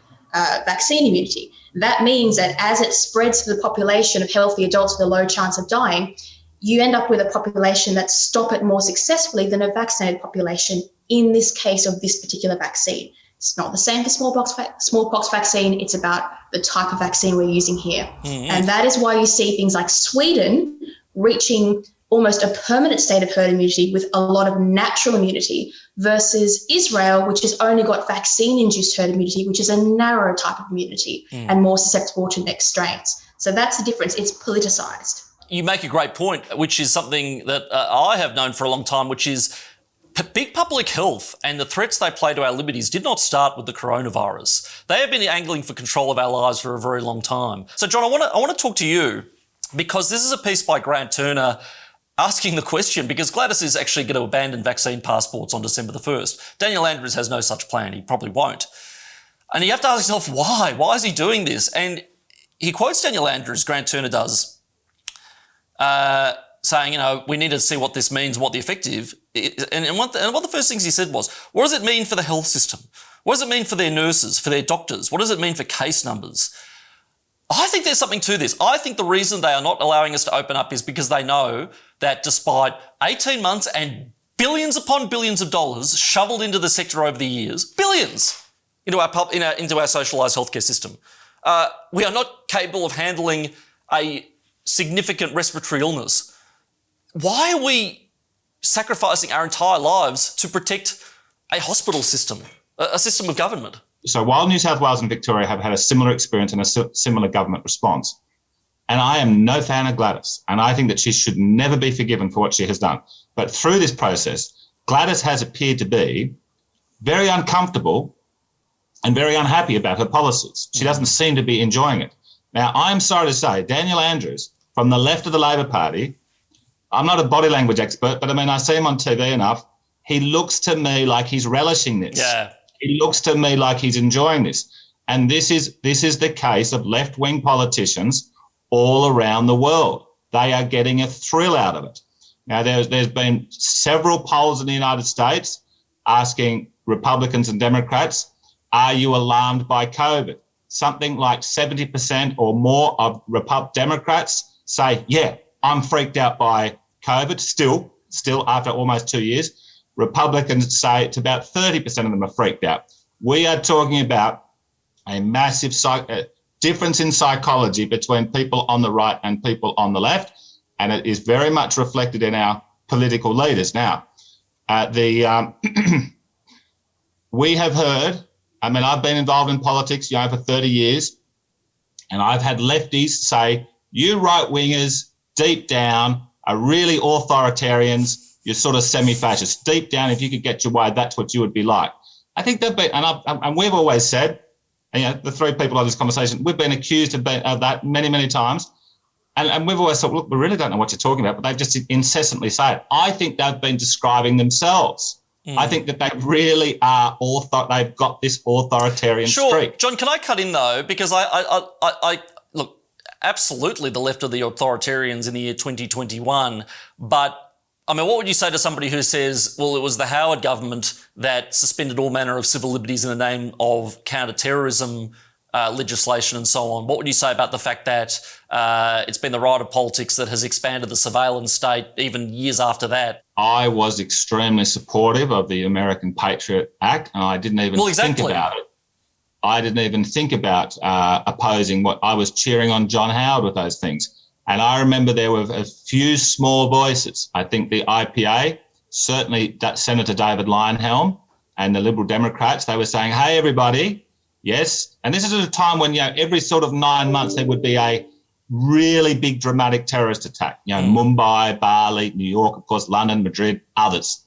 Speaker 5: vaccine immunity. That means that as it spreads to the population of healthy adults with a low chance of dying, you end up with a population that stop it more successfully than a vaccinated population in this case of this particular vaccine. It's not the same for smallpox vaccine. It's about the type of vaccine we're using here. Mm-hmm. And that is why you see things like Sweden reaching almost a permanent state of herd immunity with a lot of natural immunity versus Israel, which has only got vaccine-induced herd immunity, which is a narrow type of immunity and more susceptible to next strains. So that's the difference. It's politicized.
Speaker 1: You make a great point, which is something that I have known for a long time, which is big public health and the threats they play to our liberties did not start with the coronavirus. They have been angling for control of our lives for a very long time. So, John, I want to talk to you because this is a piece by Grant Turner asking the question, because Gladys is actually going to abandon vaccine passports on December the 1st. Daniel Andrews has no such plan. He probably won't. And you have to ask yourself, why? Why is he doing this? And he quotes Daniel Andrews, Grant Turner does, saying, we need to see what this means, what the effect is. And one of the first things he said was, what does it mean for the health system? What does it mean for their nurses, for their doctors? What does it mean for case numbers? I think there's something to this. I think the reason they are not allowing us to open up is because they know that despite 18 months and billions upon billions of dollars shoveled into the sector over the years, billions into our socialised healthcare system, we are not capable of handling a significant respiratory illness. Why are we sacrificing our entire lives to protect a hospital system, a system of government?
Speaker 6: So while New South Wales and Victoria have had a similar experience and a similar government response, and I am no fan of Gladys, and I think that she should never be forgiven for what she has done. But through this process, Gladys has appeared to be very uncomfortable and very unhappy about her policies. She doesn't seem to be enjoying it. Now, I'm sorry to say, Daniel Andrews from the left of the Labor Party, I'm not a body language expert, but I see him on TV enough. He looks to me like he's relishing this.
Speaker 1: Yeah.
Speaker 6: He looks to me like he's enjoying this. And this is the case of left-wing politicians all around the world. They are getting a thrill out of it. Now, there's been several polls in the United States asking Republicans and Democrats, are you alarmed by COVID? Something like 70% or more of Democrats say, yeah, I'm freaked out by COVID still after almost 2 years. Republicans say it's about 30% of them are freaked out. We are talking about a massive difference in psychology between people on the right and people on the left, and it is very much reflected in our political leaders. Now, we have heard, I've been involved in politics, for 30 years, and I've had lefties say, you right-wingers deep down are really authoritarians. You're sort of semi-fascist. Deep down, if you could get your way, that's what you would be like. I think they've been, and we've always said, the three people on this conversation, we've been accused of that many, many times. And we've always thought, look, we really don't know what you're talking about, but they just incessantly say it. I think they've been describing themselves. I think that they really are, they've got this authoritarian streak.
Speaker 1: John, can I cut in though? Because I look, absolutely the left of the authoritarians in the year 2021. But, I mean, what would you say to somebody who says, well, it was the Howard government that suspended all manner of civil liberties in the name of counter-terrorism legislation and so on? What would you say about the fact that it's been the right of politics that has expanded the surveillance state even years after that?
Speaker 6: I was extremely supportive of the American Patriot Act, and I didn't even think about it. I didn't even think about opposing what I was cheering on John Howard with those things. And I remember there were a few small voices. I think the IPA, certainly Senator David Leyonhjelm and the Liberal Democrats, they were saying, hey, everybody, yes. And this is at a time when, every sort of 9 months there would be a really big dramatic terrorist attack. Mumbai, Bali, New York, of course, London, Madrid, others.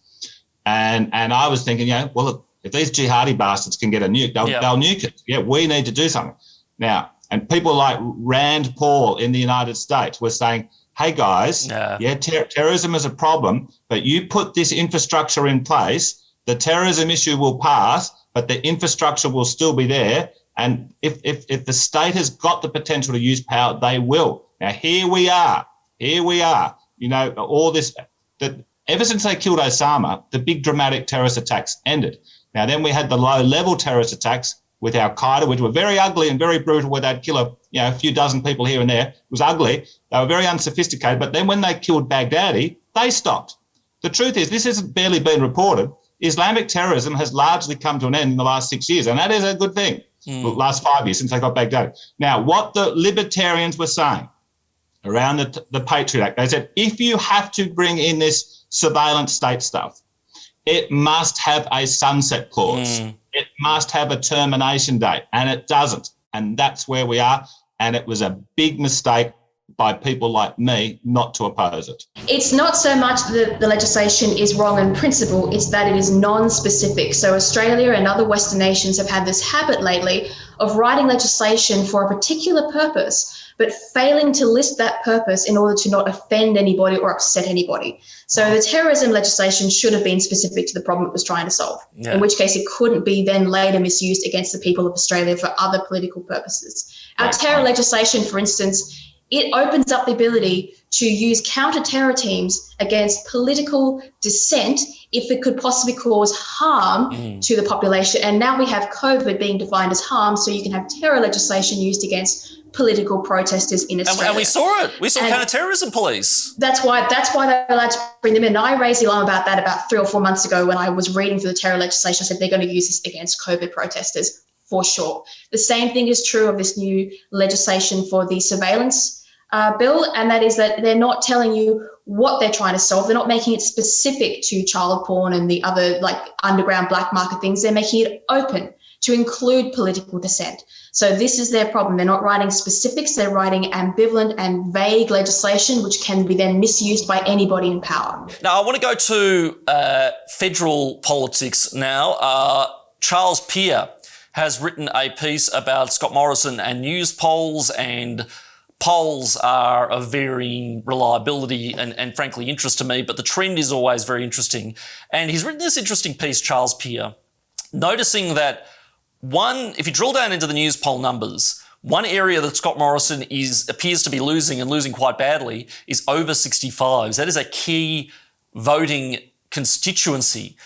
Speaker 6: And I was thinking, well, look, if these jihadi bastards can get a nuke, they'll nuke it. Yeah, we need to do something. Now, and people like Rand Paul in the United States were saying, hey, guys, terrorism is a problem, but you put this infrastructure in place, the terrorism issue will pass, but the infrastructure will still be there. And if the state has got the potential to use power, they will. Now, here we are. All this, that ever since they killed Osama, the big dramatic terrorist attacks ended. Now, then we had the low-level terrorist attacks with Al-Qaeda, which were very ugly and very brutal, where they'd kill a few dozen people here and there. It was ugly. They were very unsophisticated. But then when they killed Baghdadi, they stopped. The truth is, this has barely been reported. Islamic terrorism has largely come to an end in the last 6 years, and that is a good thing. The last 5 years since they got Baghdadi. Now, what the libertarians were saying around the Patriot Act, they said, if you have to bring in this surveillance state stuff, it must have a sunset clause. It must have a termination date, and it doesn't. And that's where we are. And it was a big mistake by people like me not to oppose it.
Speaker 5: It's not so much that the legislation is wrong in principle, it's that it is non-specific. So Australia and other Western nations have had this habit lately of writing legislation for a particular purpose, but failing to list that purpose in order to not offend anybody or upset anybody. So the terrorism legislation should have been specific to the problem it was trying to solve, in which case it couldn't be then later misused against the people of Australia for other political purposes. Our terror legislation, for instance, it opens up the ability to use counter-terror teams against political dissent if it could possibly cause harm to the population. And now we have COVID being defined as harm, so you can have terror legislation used against political protesters in Australia.
Speaker 1: And we saw it. We saw counter-terrorism police.
Speaker 5: That's why they're allowed to bring them in. I raised the alarm about that about 3 or 4 months ago when I was reading through the terror legislation. I said they're going to use this against COVID protesters for sure. The same thing is true of this new legislation for the surveillance bill, and that is that they're not telling you what they're trying to solve. They're not making it specific to child porn and the other like underground black market things. They're making it open to include political dissent. So this is their problem. They're not writing specifics. They're writing ambivalent and vague legislation, which can be then misused by anybody in power.
Speaker 1: Now, I want to go to federal politics now. Charles Peer has written a piece about Scott Morrison and news polls, and polls are of varying reliability and frankly interest to me, but the trend is always very interesting. And he's written this interesting piece, Charles Peer, noticing that if you drill down into the news poll numbers, one area that Scott Morrison appears to be losing and losing quite badly is over 65s. That is a key voting constituency.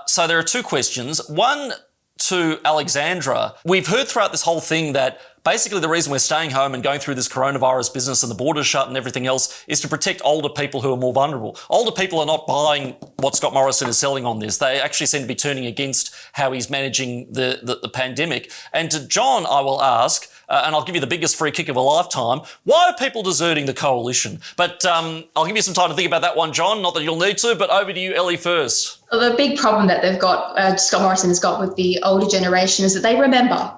Speaker 1: So there are two questions. One to Alexandra. We've heard throughout this whole thing that basically the reason we're staying home and going through this coronavirus business and the borders shut and everything else is to protect older people who are more vulnerable. Older people are not buying what Scott Morrison is selling on this. They actually seem to be turning against how he's managing the pandemic. And to John, I will ask, and I'll give you the biggest free kick of a lifetime, why are people deserting the coalition? But I'll give you some time to think about that one, John. Not that you'll need to, but over to you, Ellie, first.
Speaker 5: Well, the big problem that they've got, Scott Morrison has got with the older generation is that they remember.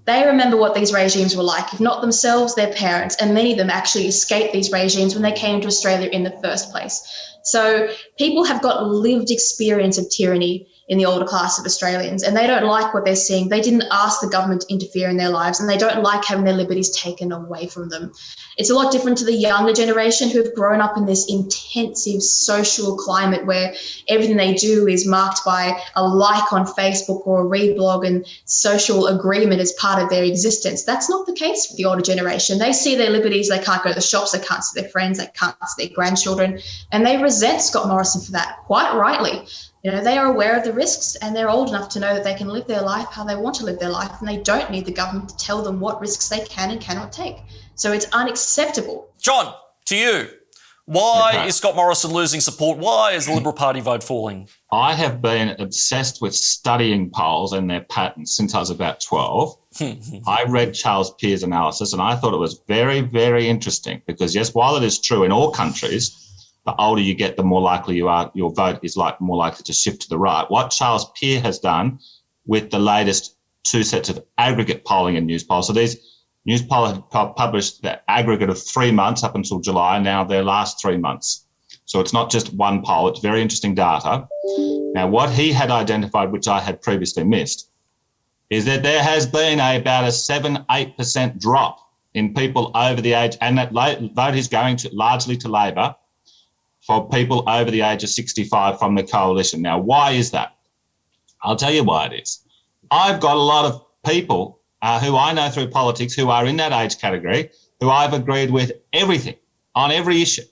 Speaker 5: They remember what these regimes were like, if not themselves, their parents, and many of them actually escaped these regimes when they came to Australia in the first place. So people have got lived experience of tyranny in the older class of Australians, and they don't like what they're seeing. They didn't ask the government to interfere in their lives, and they don't like having their liberties taken away from them. It's a lot different to the younger generation who've grown up in this intensive social climate where everything they do is marked by a like on Facebook or a reblog and social agreement as part of their existence. That's not the case with the older generation. They see their liberties, they can't go to the shops, they can't see their friends, they can't see their grandchildren, and they resent Scott Morrison for that, quite rightly. You know, they are aware of the risks and they're old enough to know that they can live their life how they want to live their life, and they don't need the government to tell them what risks they can and cannot take. So it's unacceptable.
Speaker 1: John, to you. Why is Scott Morrison losing support? Why is the Liberal Party vote falling?
Speaker 6: I have been obsessed with studying polls and their patterns since I was about 12. I read Charles Peirce's analysis and I thought it was very, very interesting because, yes, while it is true in all countries, the older you get, the more likely you are, your vote is more likely to shift to the right. What Charles Peirce has done with the latest two sets of aggregate polling and news polls, so these news polls have published the aggregate of 3 months up until July, now their last 3 months. So it's not just one poll, it's very interesting data. Now, what he had identified, which I had previously missed, is that there has been about a 7-8% drop in people over the age, and that vote is going to largely to Labor, for people over the age of 65 from the coalition. Now, why is that? I'll tell you why it is. I've got a lot of people who I know through politics who are in that age category, who I've agreed with everything on every issue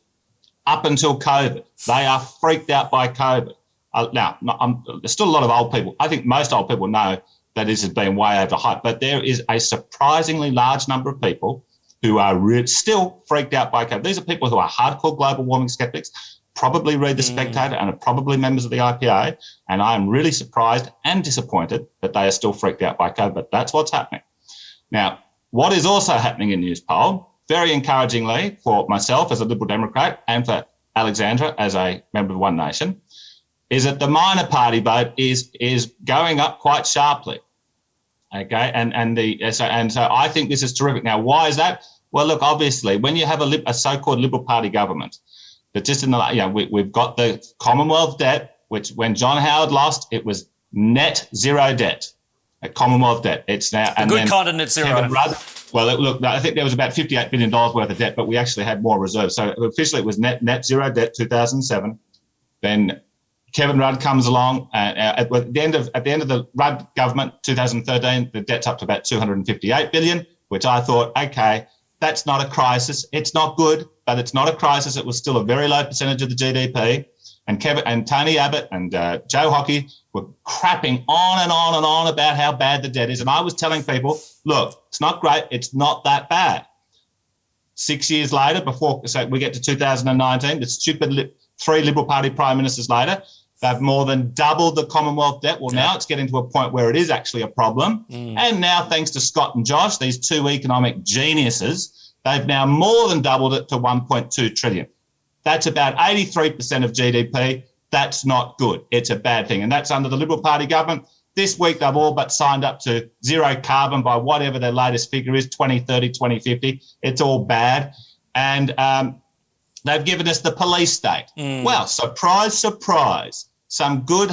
Speaker 6: up until COVID. They are freaked out by COVID. There's still a lot of old people. I think most old people know that this has been way overhyped, but there is a surprisingly large number of people who are still freaked out by COVID. These are people who are hardcore global warming skeptics, probably read the Spectator and are probably members of the IPA, and I am really surprised and disappointed that they are still freaked out by COVID, but that's what's happening. Now, what is also happening in news poll, very encouragingly for myself as a Liberal Democrat and for Alexandra as a member of One Nation, is that the minor party vote is going up quite sharply. Okay, so I think this is terrific. Now, why is that? Well, look, obviously, when you have a so-called Liberal Party government, that just in the we've got the Commonwealth debt, which when John Howard lost, it was net zero debt, a Commonwealth debt. It's now
Speaker 1: a good kind of net zero.
Speaker 6: Look, I think there was about $58 billion worth of debt, but we actually had more reserves. So officially, it was net zero debt 2007. Then Kevin Rudd comes along at the end of the Rudd government, 2013, the debt's up to about $258 billion, which I thought, okay, that's not a crisis. It's not good, but it's not a crisis. It was still a very low percentage of the GDP. And Tony Abbott and Joe Hockey were crapping on and on and on about how bad the debt is. And I was telling people, look, it's not great. It's not that bad. 6 years later, so we get to 2019, the stupid 3 Liberal Party prime ministers later, they've more than doubled the Commonwealth debt. Well, now it's getting to a point where it is actually a problem. And now, thanks to Scott and Josh, these two economic geniuses, they've now more than doubled it to $1.2 trillion. That's about 83% of GDP. That's not good. It's a bad thing. And that's under the Liberal Party government. This week, they've all but signed up to zero carbon by whatever their latest figure is, 2030, 2050. It's all bad. And they've given us the police state. Well, surprise, surprise. Some good,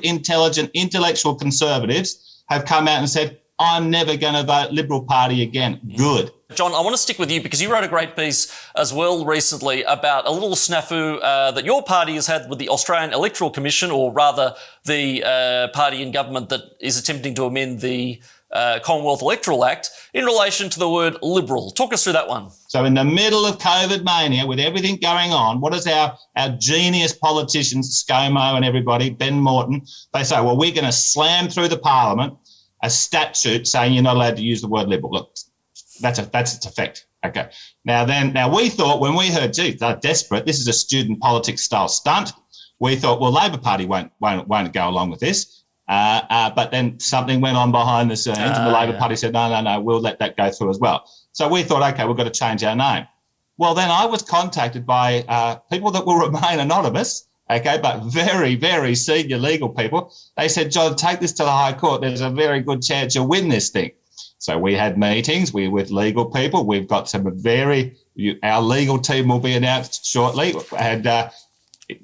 Speaker 6: intelligent, intellectual conservatives have come out and said, I'm never going to vote Liberal Party again. Good.
Speaker 1: John, I want to stick with you because you wrote a great piece as well recently about a little snafu that your party has had with the Australian Electoral Commission, or rather the party in government that is attempting to amend the Commonwealth Electoral Act in relation to the word liberal. Talk us through that one.
Speaker 6: So in the middle of COVID mania, with everything going on, what is our genius politicians, Scomo and everybody, Ben Morton, they say, well, we're going to slam through the Parliament a statute saying you're not allowed to use the word liberal. Look, that's its effect. Okay. Now we thought, when we heard, gee, they're desperate, this is a student politics style stunt, we thought, well, Labor Party won't go along with this. But then something went on behind the scenes and the Labor Party said, no, we'll let that go through as well. So we thought, okay, we've got to change our name. Well, then I was contacted by people that will remain anonymous, okay, but very, very senior legal people. They said, John, take this to the High Court. There's a very good chance you'll win this thing. So we had meetings with legal people. We've got some our legal team will be announced shortly, and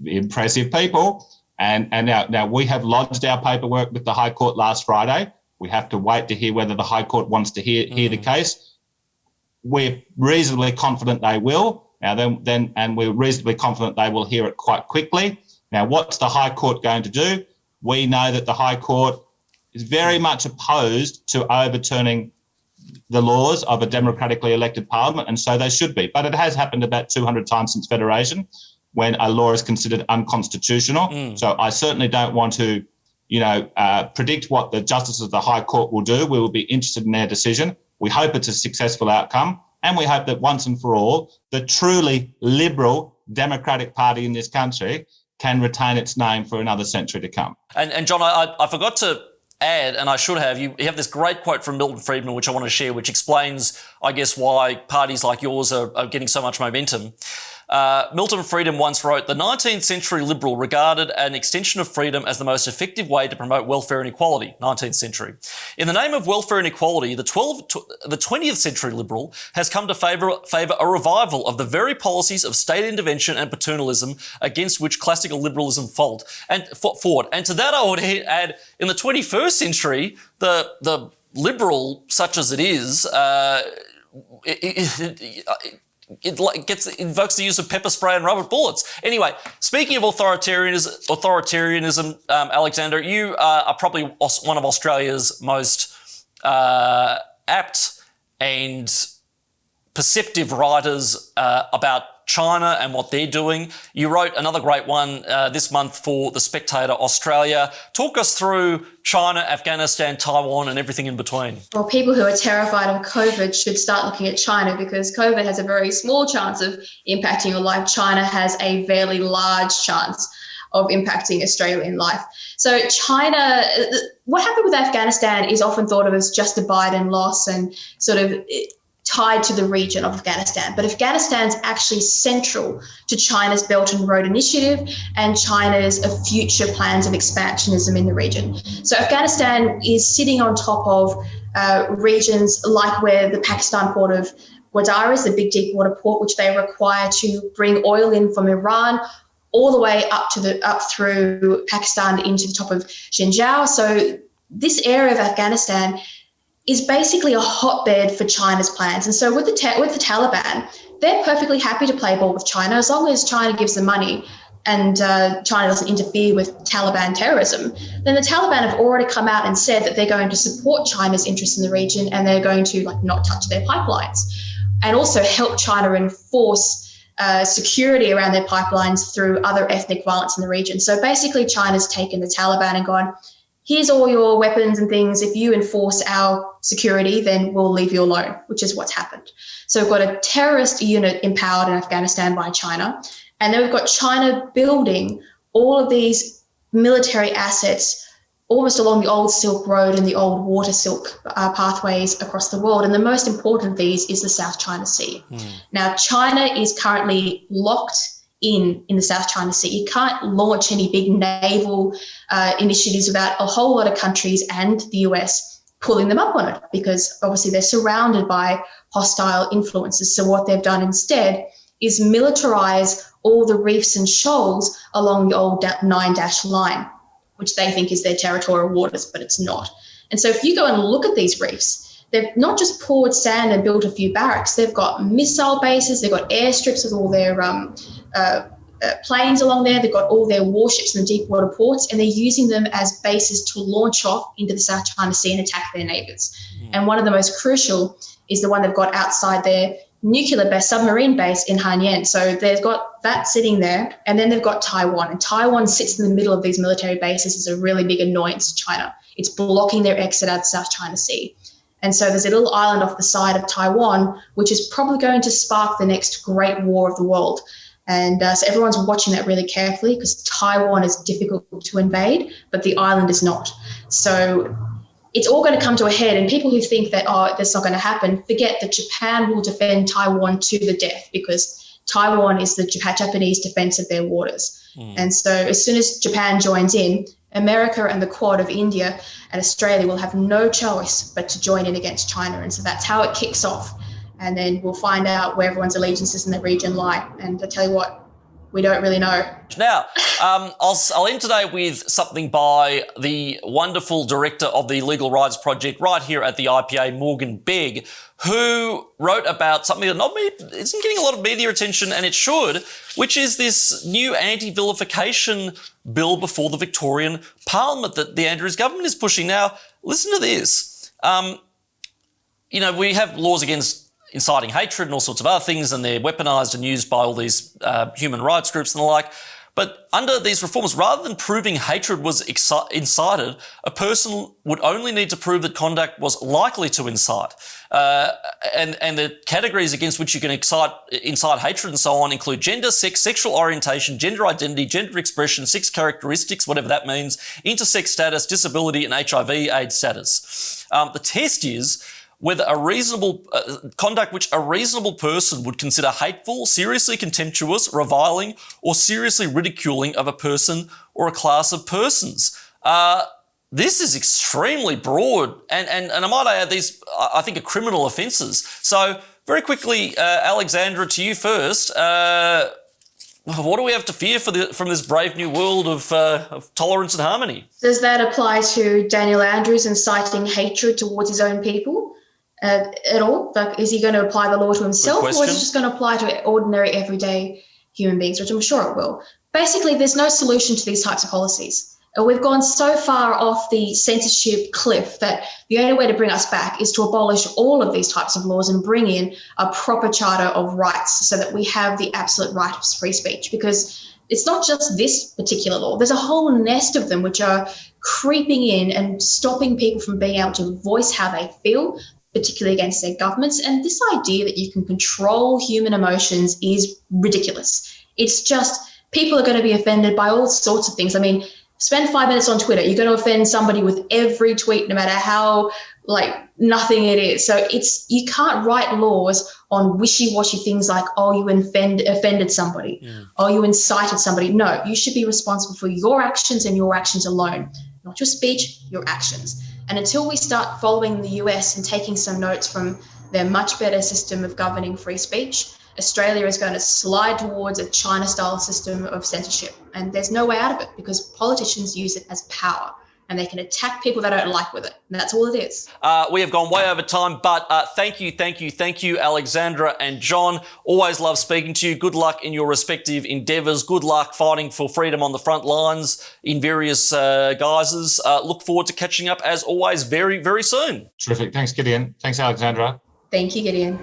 Speaker 6: impressive people. And now we have lodged our paperwork with the High Court last Friday. We have to wait to hear whether the High Court wants to hear the case. We're reasonably confident they will. And we're reasonably confident they will hear it quite quickly. Now, what's the High Court going to do? We know that the High Court is very much opposed to overturning the laws of a democratically elected parliament, and so they should be. But it has happened about 200 times since Federation when a law is considered unconstitutional. So I certainly don't want to, predict what the justices of the High Court will do. We will be interested in their decision. We hope it's a successful outcome, and we hope that once and for all, the truly liberal Democratic Party in this country can retain its name for another century to come.
Speaker 1: And John, I forgot to add, and I should have, you have this great quote from Milton Friedman, which I want to share, which explains, I guess, why parties like yours are getting so much momentum. Milton Friedman once wrote, "The 19th century liberal regarded an extension of freedom as the most effective way to promote welfare and equality." 19th century. In the name of welfare and equality, the 20th century liberal has come to favour a revival of the very policies of state intervention and paternalism against which classical liberalism fought. And to that I would add, in the 21st century, the liberal, such as it is, it invokes the use of pepper spray and rubber bullets. Anyway, speaking of authoritarianism, Alexandra, you are probably one of Australia's most apt and perceptive writers about China and what they're doing. You wrote another great one this month for the Spectator Australia. Talk us through China, Afghanistan, Taiwan, and everything in between.
Speaker 5: Well, people who are terrified of COVID should start looking at China, because COVID has a very small chance of impacting your life. China has a fairly large chance of impacting Australian life. So China, what happened with Afghanistan is often thought of as just a Biden loss and sort of tied to the region of Afghanistan. But Afghanistan's actually central to China's Belt and Road Initiative and China's future plans of expansionism in the region. So Afghanistan is sitting on top of regions like where the Pakistan port of Gwadar is, the big deep water port, which they require to bring oil in from Iran all the way up through Pakistan into the top of Xinjiang. So this area of Afghanistan is basically a hotbed for China's plans. And so with the Taliban, they're perfectly happy to play ball with China as long as China gives them money and China doesn't interfere with Taliban terrorism. Then the Taliban have already come out and said that they're going to support China's interests in the region, and they're going to not touch their pipelines and also help China enforce security around their pipelines through other ethnic violence in the region. So basically China's taken the Taliban and gone, here's all your weapons and things. If you enforce our security, then we'll leave you alone, which is what's happened. So we've got a terrorist unit empowered in Afghanistan by China, and then we've got China building all of these military assets almost along the old Silk Road and the old water silk pathways across the world. And the most important of these is the South China Sea. Now, China is currently locked in the South China Sea. You can't launch any big naval initiatives without a whole lot of countries and the US pulling them up on it, because obviously they're surrounded by hostile influences. So what they've done instead is militarize all the reefs and shoals along the old 9-dash line, which they think is their territorial waters, but it's not. And so if you go and look at these reefs, they've not just poured sand and built a few barracks, they've got missile bases, they've got airstrips with all their planes along there, they've got all their warships in the deep water ports, and they're using them as bases to launch off into the South China Sea and attack their neighbours. And one of the most crucial is the one they've got outside their nuclear base, submarine base in Hanyang. So they've got that sitting there, and then they've got Taiwan. And Taiwan sits in the middle of these military bases as a really big annoyance to China. It's blocking their exit out of the South China Sea. And so there's a little island off the side of Taiwan, which is probably going to spark the next great war of the world. And so everyone's watching that really carefully, because Taiwan is difficult to invade, but the island is not. So it's all going to come to a head. And people who think that, that's not going to happen, forget that Japan will defend Taiwan to the death, because Taiwan is the Japanese defense of their waters. And so as soon as Japan joins in, America and the Quad of India and Australia will have no choice but to join in against China. And so that's how it kicks off. And then we'll find out where everyone's allegiances in the region lie. And I tell you what, We don't really know.
Speaker 1: Now, I'll end today with something by the wonderful director of the Legal Rights Project right here at the IPA, Morgan Begg, who wrote about something that isn't getting a lot of media attention, and it should, which is this new anti-vilification bill before the Victorian Parliament that the Andrews government is pushing. Now, listen to this. We have laws against inciting hatred and all sorts of other things, and they're weaponised and used by all these human rights groups and the like. But under these reforms, rather than proving hatred was incited, a person would only need to prove that conduct was likely to incite. And the categories against which you can incite hatred and so on include gender, sex, sexual orientation, gender identity, gender expression, sex characteristics, whatever that means, intersex status, disability, and HIV/AIDS status. The test is whether a reasonable conduct which a reasonable person would consider hateful, seriously contemptuous, reviling, or seriously ridiculing of a person or a class of persons. This is extremely broad, and I might add these, I think, are criminal offences. So very quickly, Alexandra, to you first. What do we have to fear from this brave new world of tolerance and harmony?
Speaker 5: Does that apply to Daniel Andrews inciting hatred towards his own people? At all? Like, is he going to apply the law to himself, or is it just going to apply to ordinary, everyday human beings, which I'm sure it will? Basically, there's no solution to these types of policies. We've gone so far off the censorship cliff that the only way to bring us back is to abolish all of these types of laws and bring in a proper charter of rights so that we have the absolute right of free speech. Because it's not just this particular law. There's a whole nest of them which are creeping in and stopping people from being able to voice how they feel, particularly against their governments. And this idea that you can control human emotions is ridiculous. It's just, people are going to be offended by all sorts of things. I mean, spend 5 minutes on Twitter. You're going to offend somebody with every tweet, no matter how, nothing it is. So you can't write laws on wishy-washy things like, oh, you offended somebody, oh, you incited somebody. No, you should be responsible for your actions and your actions alone, not your speech, your actions. And until we start following the US and taking some notes from their much better system of governing free speech, Australia is going to slide towards a China-style system of censorship. And there's no way out of it because politicians use it as power and they can attack people they don't like with it. And that's all it is.
Speaker 1: We have gone way over time, but thank you, Alexandra and John. Always love speaking to you. Good luck in your respective endeavours. Good luck fighting for freedom on the front lines in various guises. Look forward to catching up, as always, very, very soon.
Speaker 6: Terrific. Thanks, Gideon. Thanks, Alexandra.
Speaker 5: Thank you, Gideon.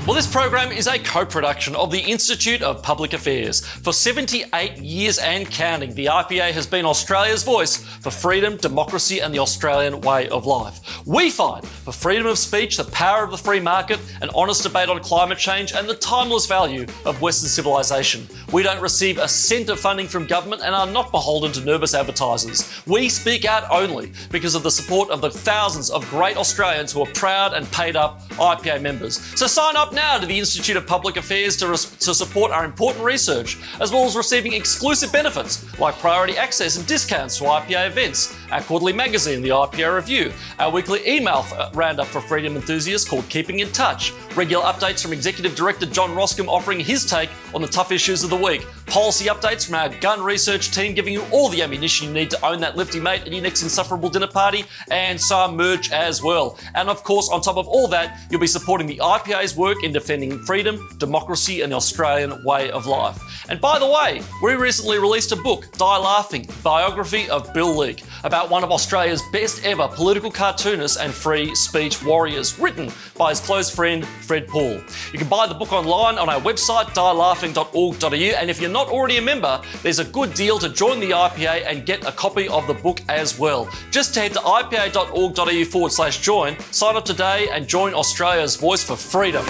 Speaker 1: Well, this program is a co-production of the Institute of Public Affairs. For 78 years and counting, the IPA has been Australia's voice for freedom, democracy and the Australian way of life. We fight for freedom of speech, the power of the free market, an honest debate on climate change and the timeless value of Western civilisation. We don't receive a cent of funding from government and are not beholden to nervous advertisers. We speak out only because of the support of the thousands of great Australians who are proud and paid up IPA members. So sign up now to the Institute of Public Affairs to support our important research, as well as receiving exclusive benefits like priority access and discounts to IPA events, our quarterly magazine, the IPA Review, our weekly email roundup for freedom enthusiasts called Keeping in Touch, regular updates from Executive Director John Roscombe offering his take on the tough issues of the week, policy updates from our gun research team giving you all the ammunition you need to own that lifty mate at your next insufferable dinner party, and some merch as well. And of course, on top of all that, you'll be supporting the IPA's work in defending freedom, democracy and the Australian way of life. And by the way, we recently released a book, Die Laughing, biography of Bill Leak, about one of Australia's best ever political cartoonists and free speech warriors, written by his close friend Fred Paul. You can buy the book online on our website, dielaughing.org.au, and if you're not already a member, there's a good deal to join the IPA and get a copy of the book as well. Just head to ipa.org.au/join, sign up today and join Australia's voice for freedom.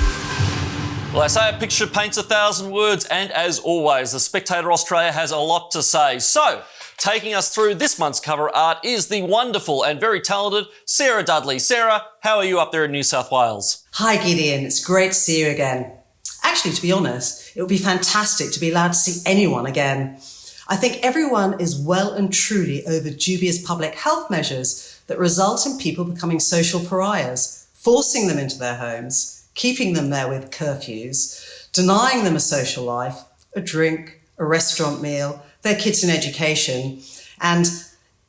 Speaker 1: Well, they say a picture paints 1,000 words, and as always, the Spectator Australia has a lot to say. So, taking us through this month's cover art is the wonderful and very talented Sarah Dudley. Sarah, how are you up there in New South Wales?
Speaker 4: Hi Gideon, it's great to see you again. Actually, to be honest, it would be fantastic to be allowed to see anyone again. I think everyone is well and truly over dubious public health measures that result in people becoming social pariahs, forcing them into their homes, keeping them there with curfews, denying them a social life, a drink, a restaurant meal, their kids in education, and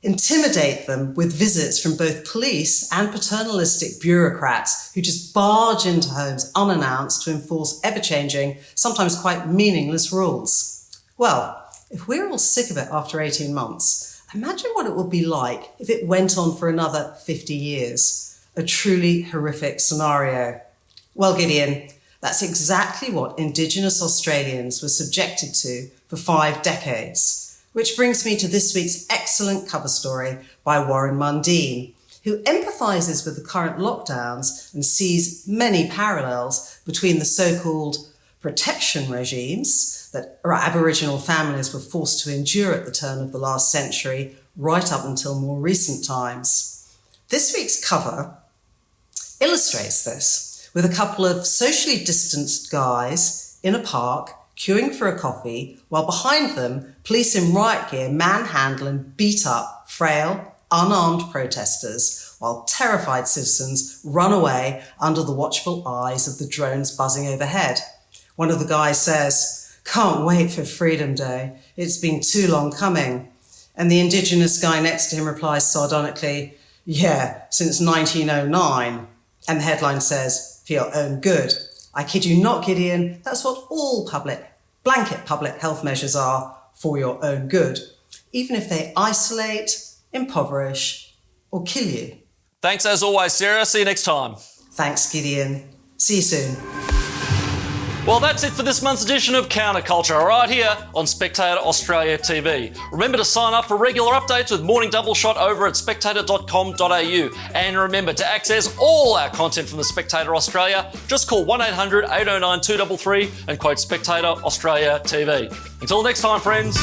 Speaker 4: intimidate them with visits from both police and paternalistic bureaucrats who just barge into homes unannounced to enforce ever-changing, sometimes quite meaningless rules. Well, if we're all sick of it after 18 months, imagine what it would be like if it went on for another 50 years. A truly horrific scenario. Well, Gideon, that's exactly what Indigenous Australians were subjected to for 5 decades. Which brings me to this week's excellent cover story by Warren Mundine, who empathises with the current lockdowns and sees many parallels between the so-called protection regimes that Aboriginal families were forced to endure at the turn of the last century, right up until more recent times. This week's cover illustrates this with a couple of socially distanced guys in a park queuing for a coffee, while behind them, police in riot gear manhandle and beat up frail, unarmed protesters, while terrified citizens run away under the watchful eyes of the drones buzzing overhead. One of the guys says, "Can't wait for Freedom Day. It's been too long coming." And the Indigenous guy next to him replies sardonically, "Yeah, since 1909. And the headline says, "For your own good." I kid you not, Gideon, that's what all blanket public health measures are, for your own good, even if they isolate, impoverish, or kill you.
Speaker 1: Thanks as always, Sarah. See you next time.
Speaker 4: Thanks, Gideon. See you soon.
Speaker 1: Well, that's it for this month's edition of CounterCulture, right here on Spectator Australia TV. Remember to sign up for regular updates with Morning Double Shot over at spectator.com.au. And remember, to access all our content from the Spectator Australia, just call 1800 809 233 and quote Spectator Australia TV. Until next time, friends.